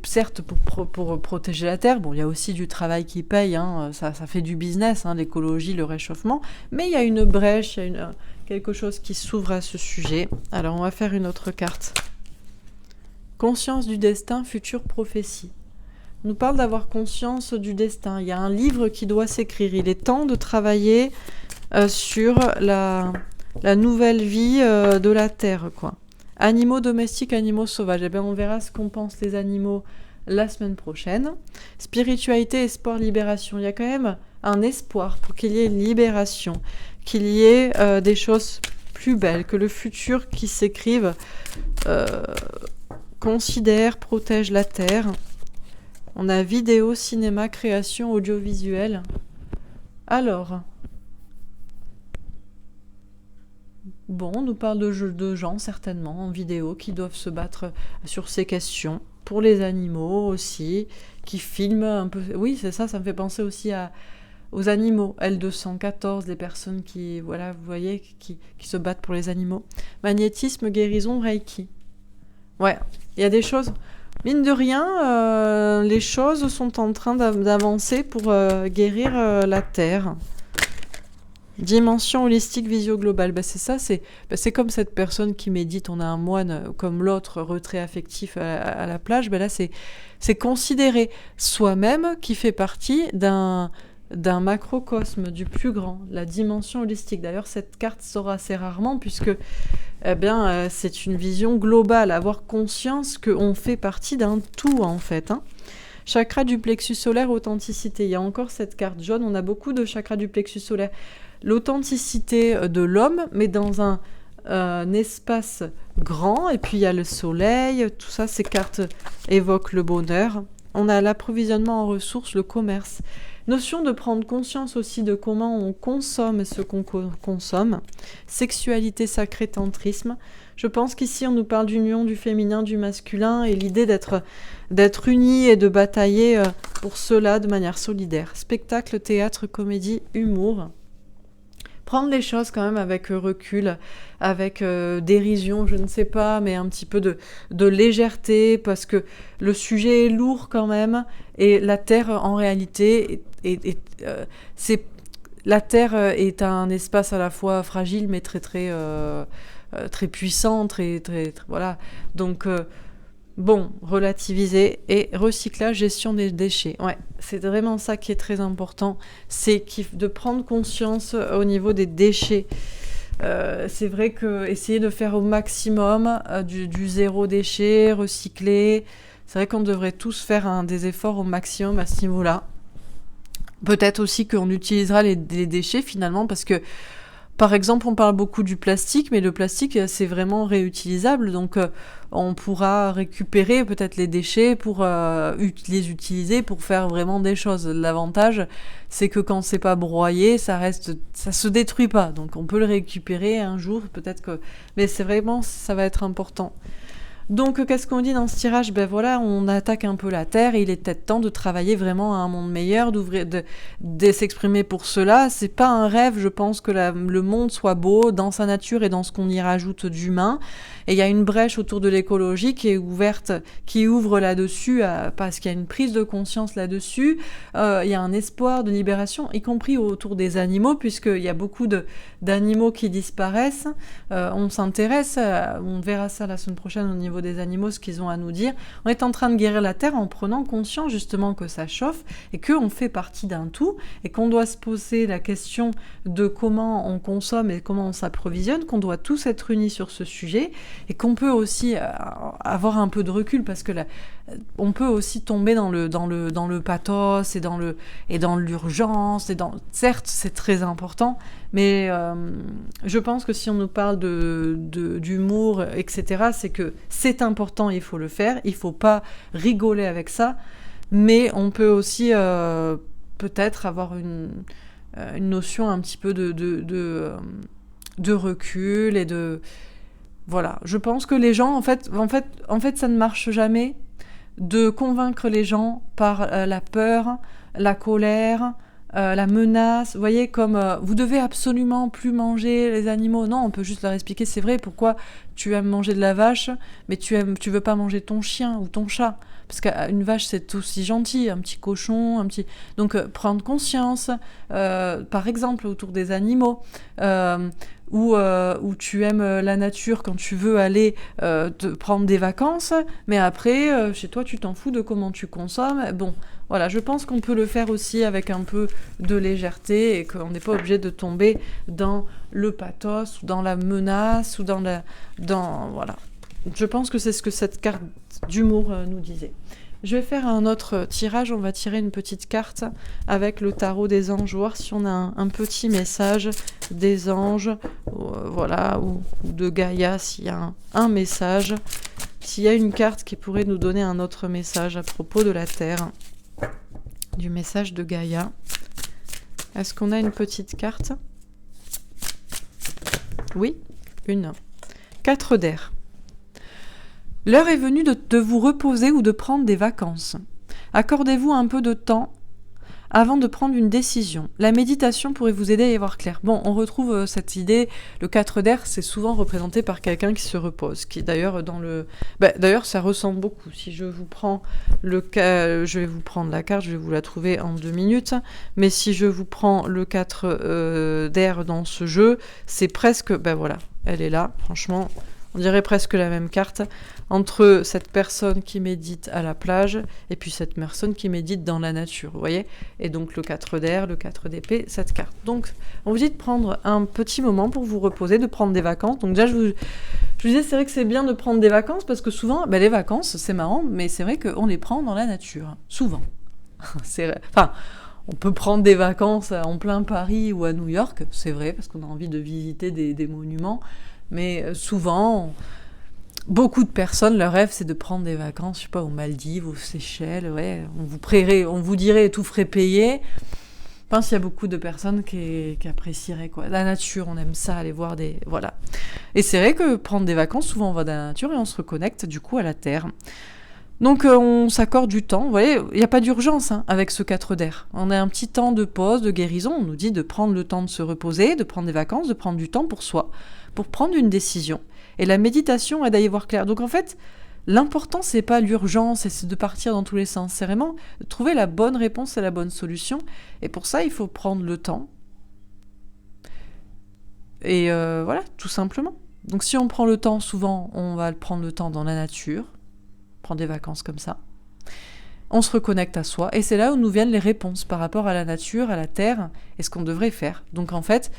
certes pour protéger la Terre. Bon, il y a aussi du travail qui paye, hein, ça fait du business, hein, l'écologie, le réchauffement. Mais il y a une brèche, il y a quelque chose qui s'ouvre à ce sujet. Alors, on va faire une autre carte. Conscience du destin, future prophétie. On nous parle d'avoir conscience du destin. Il y a un livre qui doit s'écrire. Il est temps de travailler sur la nouvelle vie de la Terre, quoi. Animaux domestiques, animaux sauvages. Eh bien, on verra ce qu'en pensent les animaux la semaine prochaine. Spiritualité et sport libération. Il y a quand même un espoir pour qu'il y ait une libération, qu'il y ait des choses plus belles, que le futur qui s'écrive considère, protège la Terre. On a vidéo, cinéma, création audiovisuelle. Alors... Bon, on nous parle de gens, certainement, en vidéo, qui doivent se battre sur ces questions. Pour les animaux aussi, qui filment un peu... Oui, c'est ça, ça me fait penser aussi aux animaux. L214, les personnes qui, voilà, vous voyez, qui se battent pour les animaux. Magnétisme, guérison, Reiki. Ouais, il y a des choses... Mine de rien, les choses sont en train d'avancer pour guérir la Terre. Dimension holistique, visio globale. C'est ça, c'est comme cette personne qui médite. On a un moine comme l'autre, retrait affectif à la plage. Là, c'est considérer soi-même qui fait partie d'un macrocosme, du plus grand, la dimension holistique. D'ailleurs, cette carte sort assez rarement puisque c'est une vision globale, avoir conscience qu'on fait partie d'un tout, en fait, hein. Chakra du plexus solaire, authenticité. Il y a encore cette carte jaune. On a beaucoup de chakras du plexus solaire. L'authenticité de l'homme, mais dans un espace grand, et puis il y a le soleil, tout ça, ces cartes évoquent le bonheur. On a l'approvisionnement en ressources, le commerce. Notion de prendre conscience aussi de comment on consomme ce qu'on consomme. Sexualité sacrée, tantrisme. Je pense qu'ici, on nous parle d'union du féminin, du masculin, et l'idée d'être unis et de batailler pour cela de manière solidaire. Spectacle, théâtre, comédie, humour. Prendre les choses quand même avec recul, avec dérision, je ne sais pas, mais un petit peu de légèreté, parce que le sujet est lourd quand même, et la Terre, en réalité, la Terre est un espace à la fois fragile, mais très très puissant, très voilà. Donc bon, relativiser et recyclage, gestion des déchets. Ouais, c'est vraiment ça qui est très important, c'est de prendre conscience au niveau des déchets. C'est vrai que essayer de faire au maximum du zéro déchet, recycler, c'est vrai qu'on devrait tous faire des efforts au maximum à ce niveau-là. Peut-être aussi qu'on utilisera les déchets finalement, parce que par exemple, on parle beaucoup du plastique, mais le plastique, c'est vraiment réutilisable. Donc, on pourra récupérer peut-être les déchets pour les utiliser pour faire vraiment des choses. L'avantage, c'est que quand c'est pas broyé, ça se détruit pas. Donc, on peut le récupérer un jour, peut-être que... Mais c'est vraiment, ça va être important. Donc, qu'est-ce qu'on dit dans ce tirage ? Ben voilà, on attaque un peu la Terre et il est peut-être temps de travailler vraiment à un monde meilleur, de s'exprimer pour cela. C'est pas un rêve, je pense que le monde soit beau dans sa nature et dans ce qu'on y rajoute d'humain. Et il y a une brèche autour de l'écologie qui est ouverte, qui ouvre là-dessus, parce qu'il y a une prise de conscience là-dessus. Il y a un espoir de libération, y compris autour des animaux, puisqu'il y a beaucoup d'animaux qui disparaissent. On s'intéresse, on verra ça la semaine prochaine au niveau des animaux, ce qu'ils ont à nous dire. On est en train de guérir la Terre en prenant conscience justement que ça chauffe et qu'on fait partie d'un tout et qu'on doit se poser la question de comment on consomme et comment on s'approvisionne, qu'on doit tous être unis sur ce sujet et qu'on peut aussi avoir un peu de recul parce que on peut aussi tomber dans le pathos et dans l'urgence. Certes, c'est très important, mais je pense que si on nous parle d'humour, etc., c'est que c'est important, il faut le faire, il ne faut pas rigoler avec ça, mais on peut aussi peut-être avoir une notion un petit peu de recul et de... Voilà, je pense que les gens, en fait, ça ne marche jamais de convaincre les gens par la peur, la colère, la menace. Vous voyez, comme vous devez absolument plus manger les animaux. Non, on peut juste leur expliquer, c'est vrai, pourquoi tu aimes manger de la vache, mais tu veux pas manger ton chien ou ton chat. Parce qu'une vache, c'est aussi gentil, un petit cochon, Donc, prendre conscience, par exemple, autour des animaux, où tu aimes la nature quand tu veux aller te prendre des vacances, mais après, chez toi, tu t'en fous de comment tu consommes. Bon, voilà, je pense qu'on peut le faire aussi avec un peu de légèreté et qu'on n'est pas obligé de tomber dans le pathos ou dans la menace ou voilà. Je pense que c'est ce que cette carte d'humour nous disait. Je vais faire un autre tirage, on va tirer une petite carte avec le tarot des anges, voir si on a un petit message des anges, voilà, ou de Gaïa, s'il y a un message, s'il y a une carte qui pourrait nous donner un autre message à propos de la Terre, du message de Gaïa. Est-ce qu'on a une petite carte ? Oui, une. 4 d'air. L'heure est venue de vous reposer ou de prendre des vacances. Accordez-vous un peu de temps avant de prendre une décision. La méditation pourrait vous aider à y voir clair. Bon, on retrouve cette idée, le 4 d'air, c'est souvent représenté par quelqu'un qui se repose, qui est d'ailleurs d'ailleurs, ça ressemble beaucoup. Si je vous prends je vais vous prendre la carte, je vais vous la trouver en 2 minutes, mais si je vous prends le 4 d'air dans ce jeu, c'est presque... voilà, elle est là, franchement... On dirait presque la même carte entre cette personne qui médite à la plage et puis cette personne qui médite dans la nature, vous voyez ? Et donc le 4 d'air, le 4 d'épée, cette carte. Donc on vous dit de prendre un petit moment pour vous reposer, de prendre des vacances. Donc déjà, je vous disais, c'est vrai que c'est bien de prendre des vacances parce que souvent, les vacances, c'est marrant, mais c'est vrai qu'on les prend dans la nature, souvent. On peut prendre des vacances en plein Paris ou à New York, c'est vrai, parce qu'on a envie de visiter des monuments. Mais souvent, beaucoup de personnes, leur rêve, c'est de prendre des vacances, je sais pas, aux Maldives, aux Seychelles, ouais. On vous dirait tout frais payé. pense qu'il y a beaucoup de personnes qui apprécieraient, quoi. La nature, on aime ça, aller voir des... Voilà. Et c'est vrai que prendre des vacances, souvent on va dans la nature et on se reconnecte du coup à la terre. Donc on s'accorde du temps, vous voyez, il n'y a pas d'urgence avec ce 4 d'air. On a un petit temps de pause, de guérison, on nous dit de prendre le temps de se reposer, de prendre des vacances, de prendre du temps pour soi, pour prendre une décision. Et la méditation aide à y voir clair. Donc en fait, l'important, c'est pas l'urgence et c'est de partir dans tous les sens. C'est vraiment de trouver la bonne réponse et la bonne solution. Et pour ça, il faut prendre le temps. Et voilà, tout simplement. Donc si on prend le temps, souvent, on va prendre le temps dans la nature, prendre des vacances comme ça. On se reconnecte à soi. Et c'est là où nous viennent les réponses par rapport à la nature, à la terre, et ce qu'on devrait faire. Donc en fait...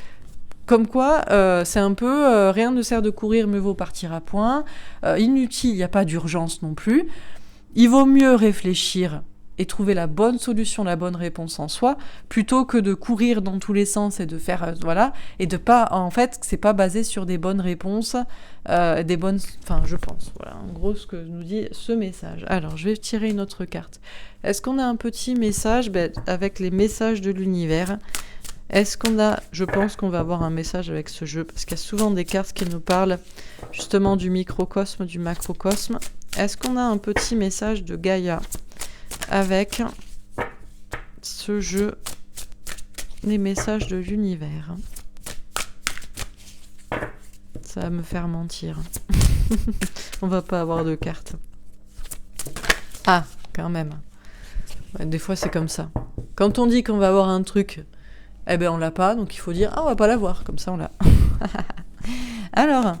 Comme quoi, c'est un peu rien ne sert de courir, mieux vaut partir à point. Inutile, il n'y a pas d'urgence non plus. Il vaut mieux réfléchir et trouver la bonne solution, la bonne réponse en soi, plutôt que de courir dans tous les sens et de faire voilà, et de pas, en fait, c'est pas basé sur des bonnes réponses, des bonnes, enfin, je pense. Voilà, en gros, ce que nous dit ce message. Alors, je vais tirer une autre carte. Est-ce qu'on a un petit message avec les messages de l'univers? Est-ce qu'on a... Je pense qu'on va avoir un message avec ce jeu, parce qu'il y a souvent des cartes qui nous parlent justement du microcosme, du macrocosme. Est-ce qu'on a un petit message de Gaïa avec ce jeu, les messages de l'univers? Ça va me faire mentir. On va pas avoir de cartes. Ah, quand même. Ouais, des fois, c'est comme ça. Quand on dit qu'on va avoir un truc... Eh ben on l'a pas, donc il faut dire on va pas l'avoir, comme ça on l'a. Alors,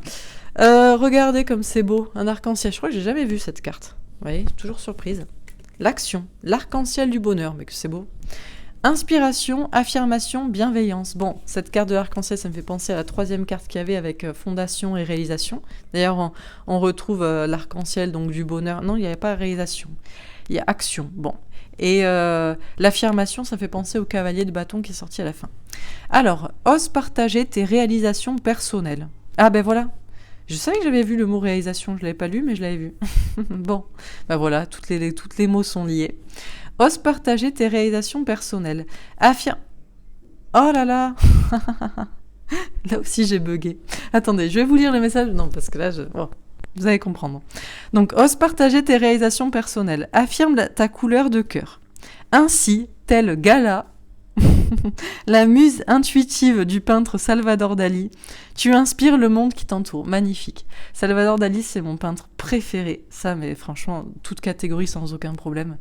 regardez comme c'est beau, un arc-en-ciel. Je crois que j'ai jamais vu cette carte. Vous voyez, toujours surprise. L'action, l'arc-en-ciel du bonheur, mais que c'est beau. Inspiration, affirmation, bienveillance. Bon, cette carte de l'arc-en-ciel, ça me fait penser à la 3e carte qu'il y avait avec fondation et réalisation. D'ailleurs, on retrouve l'arc-en-ciel donc du bonheur. Non, il n'y avait pas réalisation. Il y a action. Bon. Et l'affirmation, ça fait penser au cavalier de bâton qui est sorti à la fin. Alors, ose partager tes réalisations personnelles. Ah ben voilà. Je savais que j'avais vu le mot réalisation, je l'avais pas lu, mais je l'avais vu. Bon, ben voilà, toutes les mots sont liés. Ose partager tes réalisations personnelles. Oh là là. Là aussi j'ai bugué. Attendez, je vais vous lire le message. Non, parce que là, vous allez comprendre. Donc, ose partager tes réalisations personnelles. Affirme ta couleur de cœur. Ainsi, tel Gala, la muse intuitive du peintre Salvador Dali, tu inspires le monde qui t'entoure. Magnifique. Salvador Dali, c'est mon peintre préféré. Ça, mais franchement, toute catégorie sans aucun problème.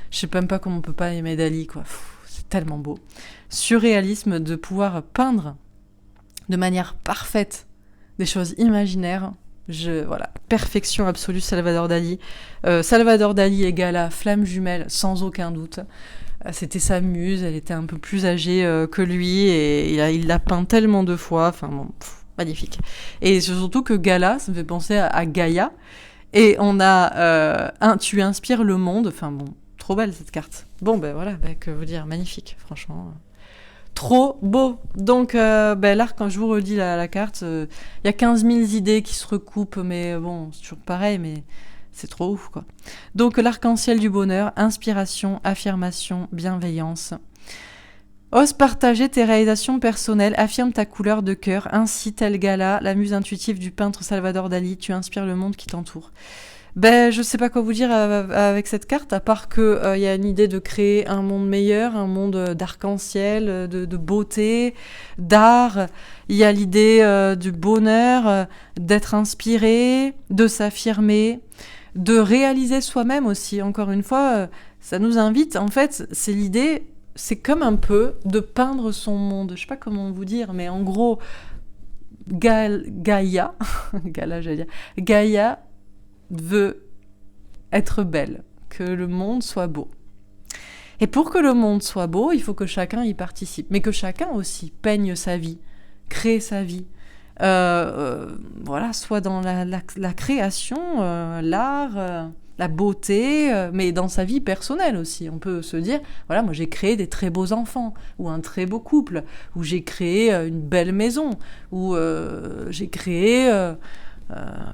Je sais même pas comment on peut pas aimer Dali, quoi. C'est tellement beau. Surréalisme de pouvoir peindre de manière parfaite des choses imaginaires. Voilà, perfection absolue, Salvador Dali. Salvador Dali et Gala, flamme jumelle, sans aucun doute. C'était sa muse, elle était un peu plus âgée que lui, et il l'a peint tellement de fois, enfin bon, magnifique. Et surtout que Gala, ça me fait penser à Gaïa, et on a tu inspires le monde, enfin bon, trop belle cette carte. Bon, ben voilà, que vous dire, magnifique, franchement... Trop beau. Donc là, quand je vous redis la carte, y a 15 000 idées qui se recoupent, mais bon, c'est toujours pareil, mais c'est trop ouf, quoi. Donc l'arc-en-ciel du bonheur, inspiration, affirmation, bienveillance. Ose partager tes réalisations personnelles, affirme ta couleur de cœur, ainsi tel Gala, la muse intuitive du peintre Salvador Dali, tu inspires le monde qui t'entoure. Je sais pas quoi vous dire avec cette carte, à part que y a une idée de créer un monde meilleur, un monde d'arc-en-ciel, de beauté, d'art. Il y a l'idée du bonheur, d'être inspiré, de s'affirmer, de réaliser soi-même aussi. Encore une fois, ça nous invite, en fait, c'est l'idée, c'est comme un peu de peindre son monde. Je sais pas comment vous dire, mais en gros, Gaïa, Gaïa veut être belle, que le monde soit beau. Et pour que le monde soit beau, il faut que chacun y participe, mais que chacun aussi peigne sa vie, crée sa vie. Voilà, soit dans la création, l'art, la beauté, mais dans sa vie personnelle aussi. On peut se dire, voilà, moi j'ai créé des très beaux enfants, ou un très beau couple, ou j'ai créé une belle maison, ou j'ai créé...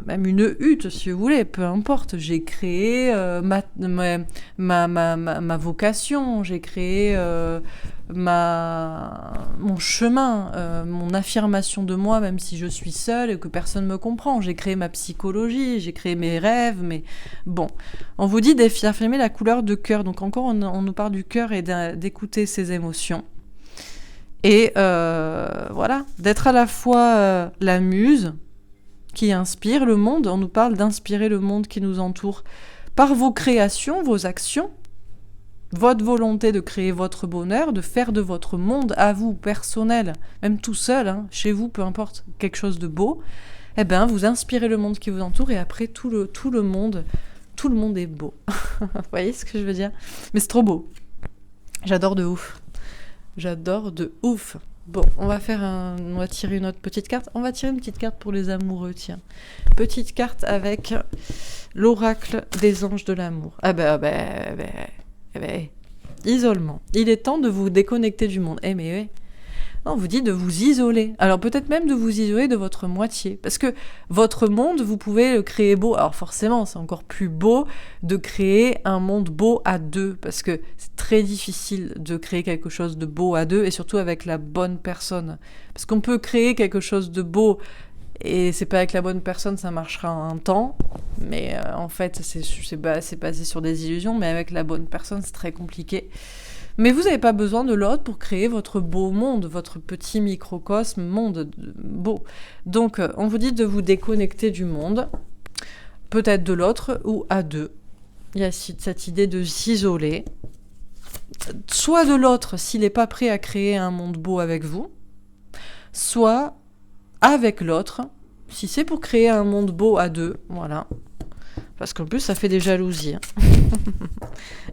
même une hutte, si vous voulez, peu importe. J'ai créé ma vocation, j'ai créé mon chemin, mon affirmation de moi, même si je suis seule et que personne ne me comprend. J'ai créé ma psychologie, j'ai créé mes rêves, mais bon. On vous dit d'affirmer la couleur de cœur. Donc encore, on nous parle du cœur et d'écouter ses émotions. Et voilà, d'être à la fois la muse qui inspire le monde. On nous parle d'inspirer le monde qui nous entoure par vos créations, vos actions, votre volonté de créer votre bonheur, de faire de votre monde à vous, personnel, même tout seul, hein, chez vous, peu importe, quelque chose de beau. Eh bien, vous inspirez le monde qui vous entoure et après, tout le monde est beau. Vous voyez ce que je veux dire? Mais c'est trop beau. J'adore de ouf. J'adore de ouf. Bon, on va tirer une autre petite carte. On va tirer une petite carte pour les amoureux, tiens. Petite carte avec l'oracle des anges de l'amour. Isolement. Il est temps de vous déconnecter du monde. Mais ouais. Non, on vous dit de vous isoler. Alors peut-être même de vous isoler de votre moitié. Parce que votre monde, vous pouvez le créer beau. Alors forcément, c'est encore plus beau de créer un monde beau à deux. Parce que c'est très difficile de créer quelque chose de beau à deux. Et surtout avec la bonne personne. Parce qu'on peut créer quelque chose de beau et c'est pas avec la bonne personne, ça marchera un temps. Mais en fait, c'est basé sur des illusions. Mais avec la bonne personne, c'est très compliqué. Mais vous n'avez pas besoin de l'autre pour créer votre beau monde, votre petit microcosme monde beau. Donc, on vous dit de vous déconnecter du monde, peut-être de l'autre ou à deux. Il y a cette idée de s'isoler, soit de l'autre s'il n'est pas prêt à créer un monde beau avec vous, soit avec l'autre, si c'est pour créer un monde beau à deux, voilà. Parce qu'en plus, ça fait des jalousies.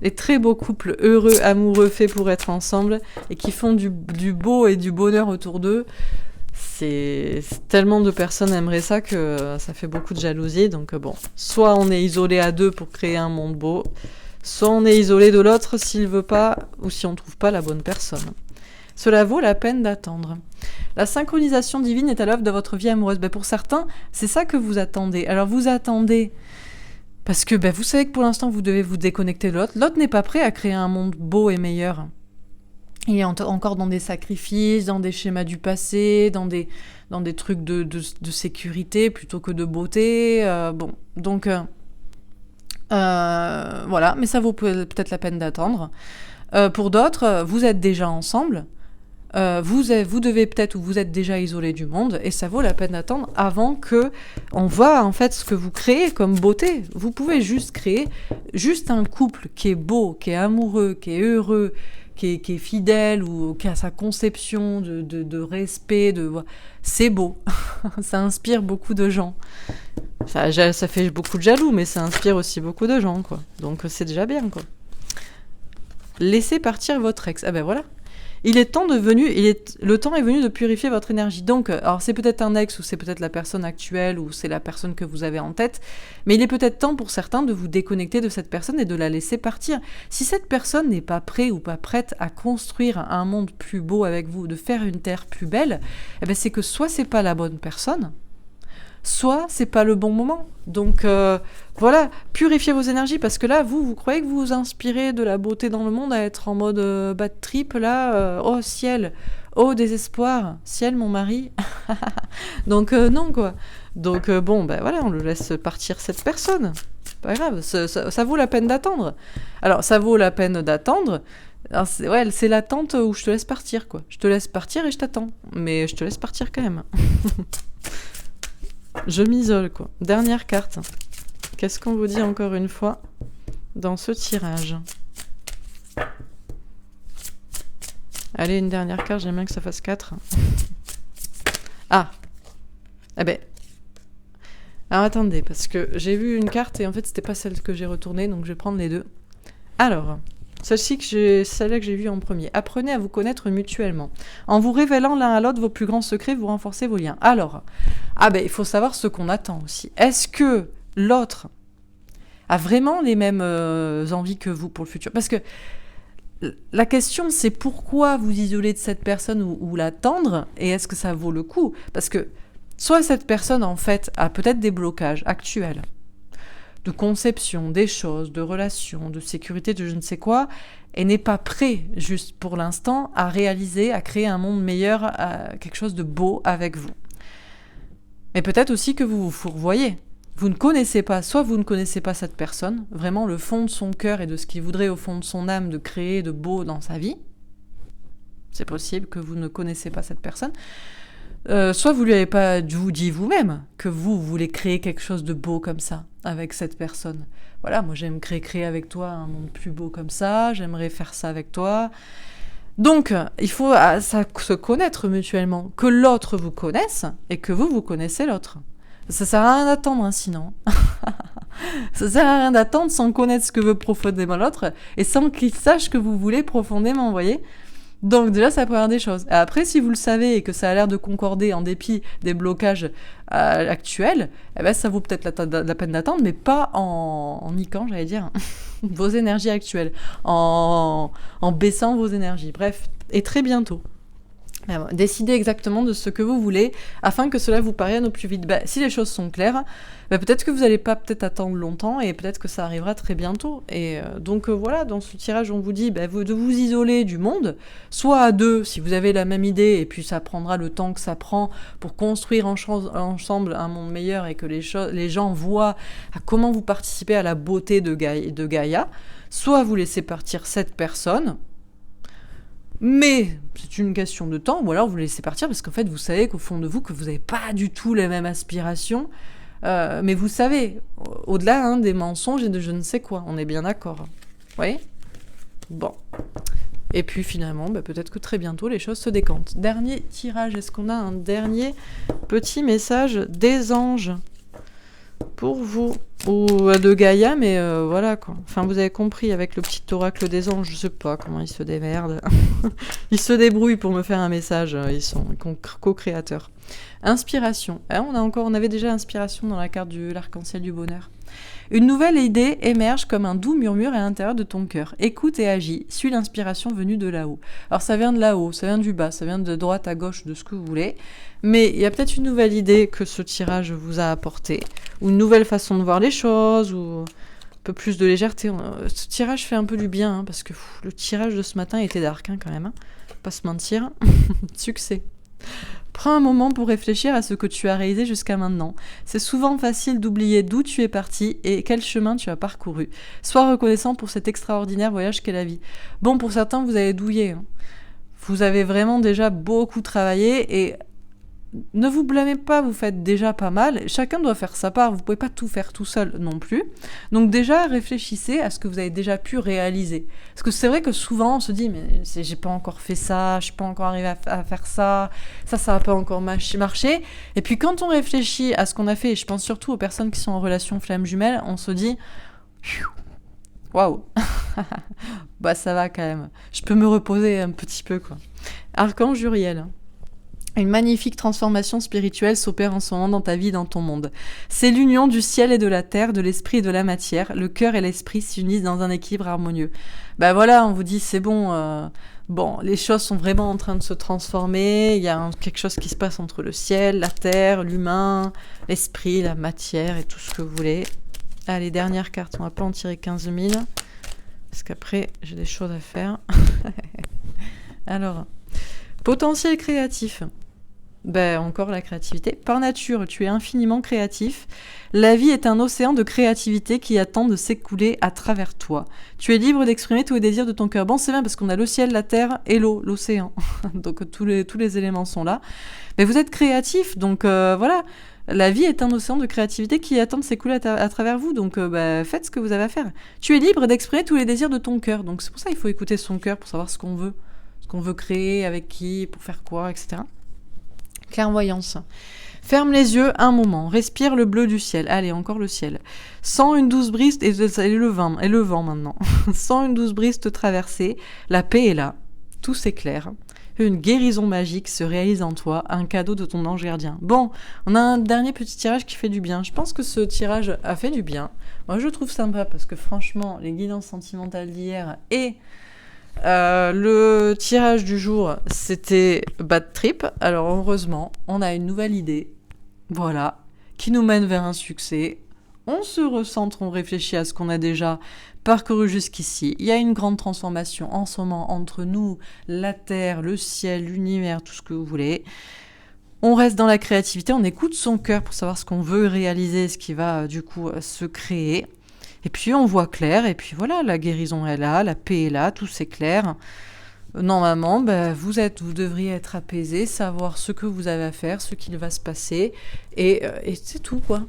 Les très beaux couples heureux, amoureux, faits pour être ensemble, et qui font du beau et du bonheur autour d'eux, c'est tellement de personnes aimeraient ça que ça fait beaucoup de jalousie. Donc bon, soit on est isolé à deux pour créer un monde beau, soit on est isolé de l'autre s'il veut pas, ou si on trouve pas la bonne personne. Cela vaut la peine d'attendre. La synchronisation divine est à l'œuvre de votre vie amoureuse. Pour certains, c'est ça que vous attendez. Alors vous attendez parce que vous savez que pour l'instant, vous devez vous déconnecter de l'autre. L'autre n'est pas prêt à créer un monde beau et meilleur. Il est encore dans des sacrifices, dans des schémas du passé, dans des trucs de sécurité plutôt que de beauté. Donc voilà, mais ça vaut peut-être la peine d'attendre. Pour d'autres, vous êtes déjà ensemble. Vous devez peut-être, ou vous êtes déjà isolé du monde, et ça vaut la peine d'attendre avant que on voit en fait ce que vous créez comme beauté. Vous pouvez juste créer un couple qui est beau, qui est amoureux, qui est heureux, qui est fidèle, ou qui a sa conception de respect, c'est beau. Ça inspire beaucoup de gens. Ça fait beaucoup de jaloux, mais ça inspire aussi beaucoup de gens, quoi. Donc c'est déjà bien, quoi. Laissez partir votre ex. Voilà. Le temps est venu de purifier votre énergie. Donc, alors c'est peut-être un ex, ou c'est peut-être la personne actuelle, ou c'est la personne que vous avez en tête, mais il est peut-être temps pour certains de vous déconnecter de cette personne et de la laisser partir. Si cette personne n'est pas prête ou pas prête à construire un monde plus beau avec vous, de faire une terre plus belle, c'est que soit c'est pas la bonne personne, soit c'est pas le bon moment. Donc voilà, purifiez vos énergies, parce que là, vous croyez que vous vous inspirez de la beauté dans le monde à être en mode bad trip, là, oh ciel, oh désespoir, ciel mon mari. Donc non, quoi. Donc voilà, on le laisse partir, cette personne. Pas grave, ça vaut la peine d'attendre. Alors ça vaut la peine d'attendre. Alors, c'est l'attente où je te laisse partir, quoi. Je te laisse partir et je t'attends, mais je te laisse partir quand même. Je m'isole, quoi. Dernière carte. Qu'est-ce qu'on vous dit encore une fois dans ce tirage? Allez, une dernière carte, j'aime bien que ça fasse 4. Ah. Alors attendez, parce que j'ai vu une carte et en fait c'était pas celle que j'ai retournée, donc je vais prendre les deux. Alors, celle-là que j'ai vue en premier. Apprenez à vous connaître mutuellement. En vous révélant l'un à l'autre vos plus grands secrets, vous renforcez vos liens. Alors, il faut savoir ce qu'on attend aussi. Est-ce que l'autre a vraiment les mêmes envies que vous pour le futur? Parce que la question, c'est pourquoi vous isoler de cette personne ou l'attendre, et est-ce que ça vaut le coup? Parce que Soit cette personne, en fait, a peut-être des blocages actuels de conception des choses, de relations, de sécurité, de je ne sais quoi, et n'est pas prêt, juste pour l'instant, à réaliser, à créer un monde meilleur, à quelque chose de beau avec vous. Mais peut-être aussi que vous vous fourvoyez. Vous ne connaissez pas, soit vous ne connaissez pas cette personne, vraiment le fond de son cœur et de ce qu'il voudrait au fond de son âme de créer de beau dans sa vie. C'est possible que vous ne connaissez pas cette personne. Soit vous lui avez pas dit vous-même que vous voulez créer quelque chose de beau comme ça avec cette personne. Voilà, moi j'aime créer avec toi un monde plus beau comme ça, j'aimerais faire ça avec toi. Donc, il faut se connaître mutuellement, que l'autre vous connaisse et que vous connaissez l'autre. Ça sert à rien d'attendre, hein, sinon. Ça sert à rien d'attendre sans connaître ce que veut profondément l'autre et sans qu'il sache ce que vous voulez profondément, vous voyez ? Donc déjà, c'est la première des choses. Et après, si vous le savez et que ça a l'air de concorder en dépit des blocages actuels, eh ben, ça vaut peut-être la peine d'attendre, mais pas en niquant, j'allais dire, vos énergies actuelles, en baissant vos énergies. Bref, et très bientôt. Décidez exactement de ce que vous voulez afin que cela vous parvienne au plus vite. Si les choses sont claires, peut-être que vous n'allez pas attendre longtemps et peut-être que ça arrivera très bientôt. Et donc voilà, dans ce tirage, on vous dit de vous isoler du monde, soit à deux si vous avez la même idée et puis ça prendra le temps que ça prend pour construire ensemble un monde meilleur et que les gens voient à comment vous participez à la beauté de Gaïa, soit vous laissez partir cette personne. Mais c'est une question de temps, ou alors vous laissez partir parce qu'en fait vous savez qu'au fond de vous que vous n'avez pas du tout les mêmes aspirations, mais vous savez, au-delà des mensonges et de je ne sais quoi, on est bien d'accord. Vous voyez ? Bon. Et puis finalement, peut-être que très bientôt les choses se décantent. Dernier tirage, est-ce qu'on a un dernier petit message des anges pour vous, ou de Gaïa, mais voilà quoi. Enfin, vous avez compris, avec le petit oracle des anges, je sais pas comment ils se démerdent. Ils se débrouillent pour me faire un message, ils sont co-créateurs. Inspiration. On avait déjà inspiration dans la carte de l'arc-en-ciel du bonheur. Une nouvelle idée émerge comme un doux murmure à l'intérieur de ton cœur. Écoute et agis, suis l'inspiration venue de là-haut. Alors ça vient de là-haut, ça vient du bas, ça vient de droite à gauche, de ce que vous voulez. Mais il y a peut-être une nouvelle idée que ce tirage vous a apportée, ou une nouvelle façon de voir les choses, ou un peu plus de légèreté. Ce tirage fait un peu du bien, parce que le tirage de ce matin était dark quand même. Pas se mentir. Succès. Prends un moment pour réfléchir à ce que tu as réalisé jusqu'à maintenant. C'est souvent facile d'oublier d'où tu es parti et quel chemin tu as parcouru. Sois reconnaissant pour cet extraordinaire voyage qu'est la vie. Bon, pour certains, vous avez douillé. Vous avez vraiment déjà beaucoup travaillé et ne vous blâmez pas, vous faites déjà pas mal. Chacun doit faire sa part, vous pouvez pas tout faire tout seul non plus. Donc déjà, réfléchissez à ce que vous avez déjà pu réaliser. Parce que c'est vrai que souvent, on se dit, mais j'ai pas encore fait ça, je suis pas encore arrivé à faire ça, ça va pas encore marché. Et puis quand on réfléchit à ce qu'on a fait, et je pense surtout aux personnes qui sont en relation flamme jumelle, on se dit, waouh, ça va quand même. Je peux me reposer un petit peu, quoi. Archange Uriel. Une magnifique transformation spirituelle s'opère en ce moment dans ta vie et dans ton monde. C'est l'union du ciel et de la terre, de l'esprit et de la matière. Le cœur et l'esprit s'unissent dans un équilibre harmonieux. Voilà, on vous dit c'est bon, les choses sont vraiment en train de se transformer. Il y a quelque chose qui se passe entre le ciel, la terre, l'humain, l'esprit, la matière et tout ce que vous voulez. Allez, dernière carte, on va pas en tirer 15 000. Parce qu'après, j'ai des choses à faire. Alors, potentiel créatif. Encore la créativité. Par nature, tu es infiniment créatif. La vie est un océan de créativité qui attend de s'écouler à travers toi. Tu es libre d'exprimer tous les désirs de ton cœur. Bon, c'est bien parce qu'on a le ciel, la terre et l'eau, l'océan. Donc tous les éléments sont là. Mais vous êtes créatif, donc voilà. La vie est un océan de créativité qui attend de s'écouler à travers vous. Donc faites ce que vous avez à faire. Tu es libre d'exprimer tous les désirs de ton cœur. Donc c'est pour ça qu'il faut écouter son cœur pour savoir ce qu'on veut. Ce qu'on veut créer, avec qui, pour faire quoi, etc. Clairvoyance. Ferme les yeux un moment, respire le bleu du ciel. Allez, encore le ciel. Sens une douce brise et le vent maintenant. Sens une douce brise te traverser. La paix est là. Tout s'éclaire. Une guérison magique se réalise en toi, un cadeau de ton ange gardien. Bon, on a un dernier petit tirage qui fait du bien. Je pense que ce tirage a fait du bien. Moi, je le trouve sympa parce que franchement, les guidances sentimentales d'hier et le tirage du jour, c'était Bad Trip. Alors heureusement, on a une nouvelle idée voilà, qui nous mène vers un succès. On se recentre, on réfléchit à ce qu'on a déjà parcouru jusqu'ici. Il y a une grande transformation en ce moment entre nous, la terre, le ciel, l'univers, tout ce que vous voulez. On reste dans la créativité, on écoute son cœur pour savoir ce qu'on veut réaliser, ce qui va du coup se créer. Et puis on voit clair, et puis voilà, la guérison est là, la paix est là, tout s'éclaire. Normalement, vous devriez être apaisé, savoir ce que vous avez à faire, ce qu'il va se passer, et c'est tout, quoi.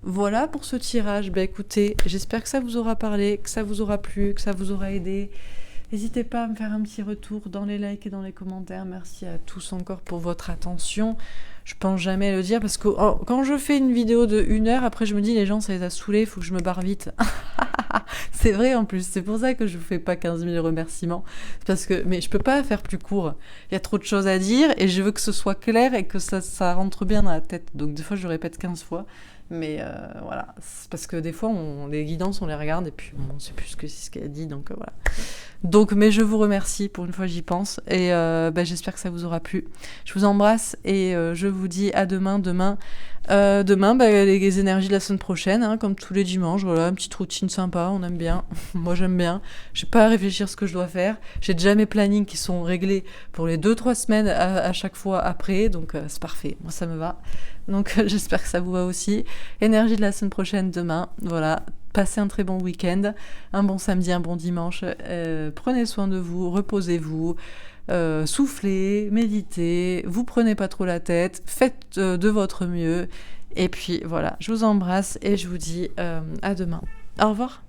Voilà pour ce tirage. Écoutez, j'espère que ça vous aura parlé, que ça vous aura plu, que ça vous aura aidé. N'hésitez pas à me faire un petit retour dans les likes et dans les commentaires. Merci à tous encore pour votre attention. Je pense jamais le dire parce que quand je fais une vidéo de 1 heure, après je me dis les gens ça les a saoulés, il faut que je me barre vite. C'est vrai en plus, c'est pour ça que je vous fais pas 15 000 remerciements. Mais je peux pas faire plus court. Il y a trop de choses à dire et je veux que ce soit clair et que ça rentre bien dans la tête. Donc des fois je répète 15 fois. Mais voilà, c'est parce que des fois, les guidances, on les regarde et puis on ne sait plus ce qu'elle a dit, donc voilà. Donc, mais je vous remercie, pour une fois j'y pense, et j'espère que ça vous aura plu. Je vous embrasse et je vous dis à demain. Demain, les énergies de la semaine prochaine, hein, comme tous les dimanches, voilà, une petite routine sympa, on aime bien. Moi j'aime bien. J'ai pas à réfléchir ce que je dois faire. J'ai déjà mes plannings qui sont réglés pour les 2-3 semaines à chaque fois après, donc c'est parfait. Moi ça me va. Donc j'espère que ça vous va aussi. Énergie de la semaine prochaine demain. Voilà. Passez un très bon week-end, un bon samedi, un bon dimanche. Prenez soin de vous, reposez-vous, soufflez, méditez, vous prenez pas trop la tête, faites de votre mieux. Et puis voilà, je vous embrasse et je vous dis à demain. Au revoir.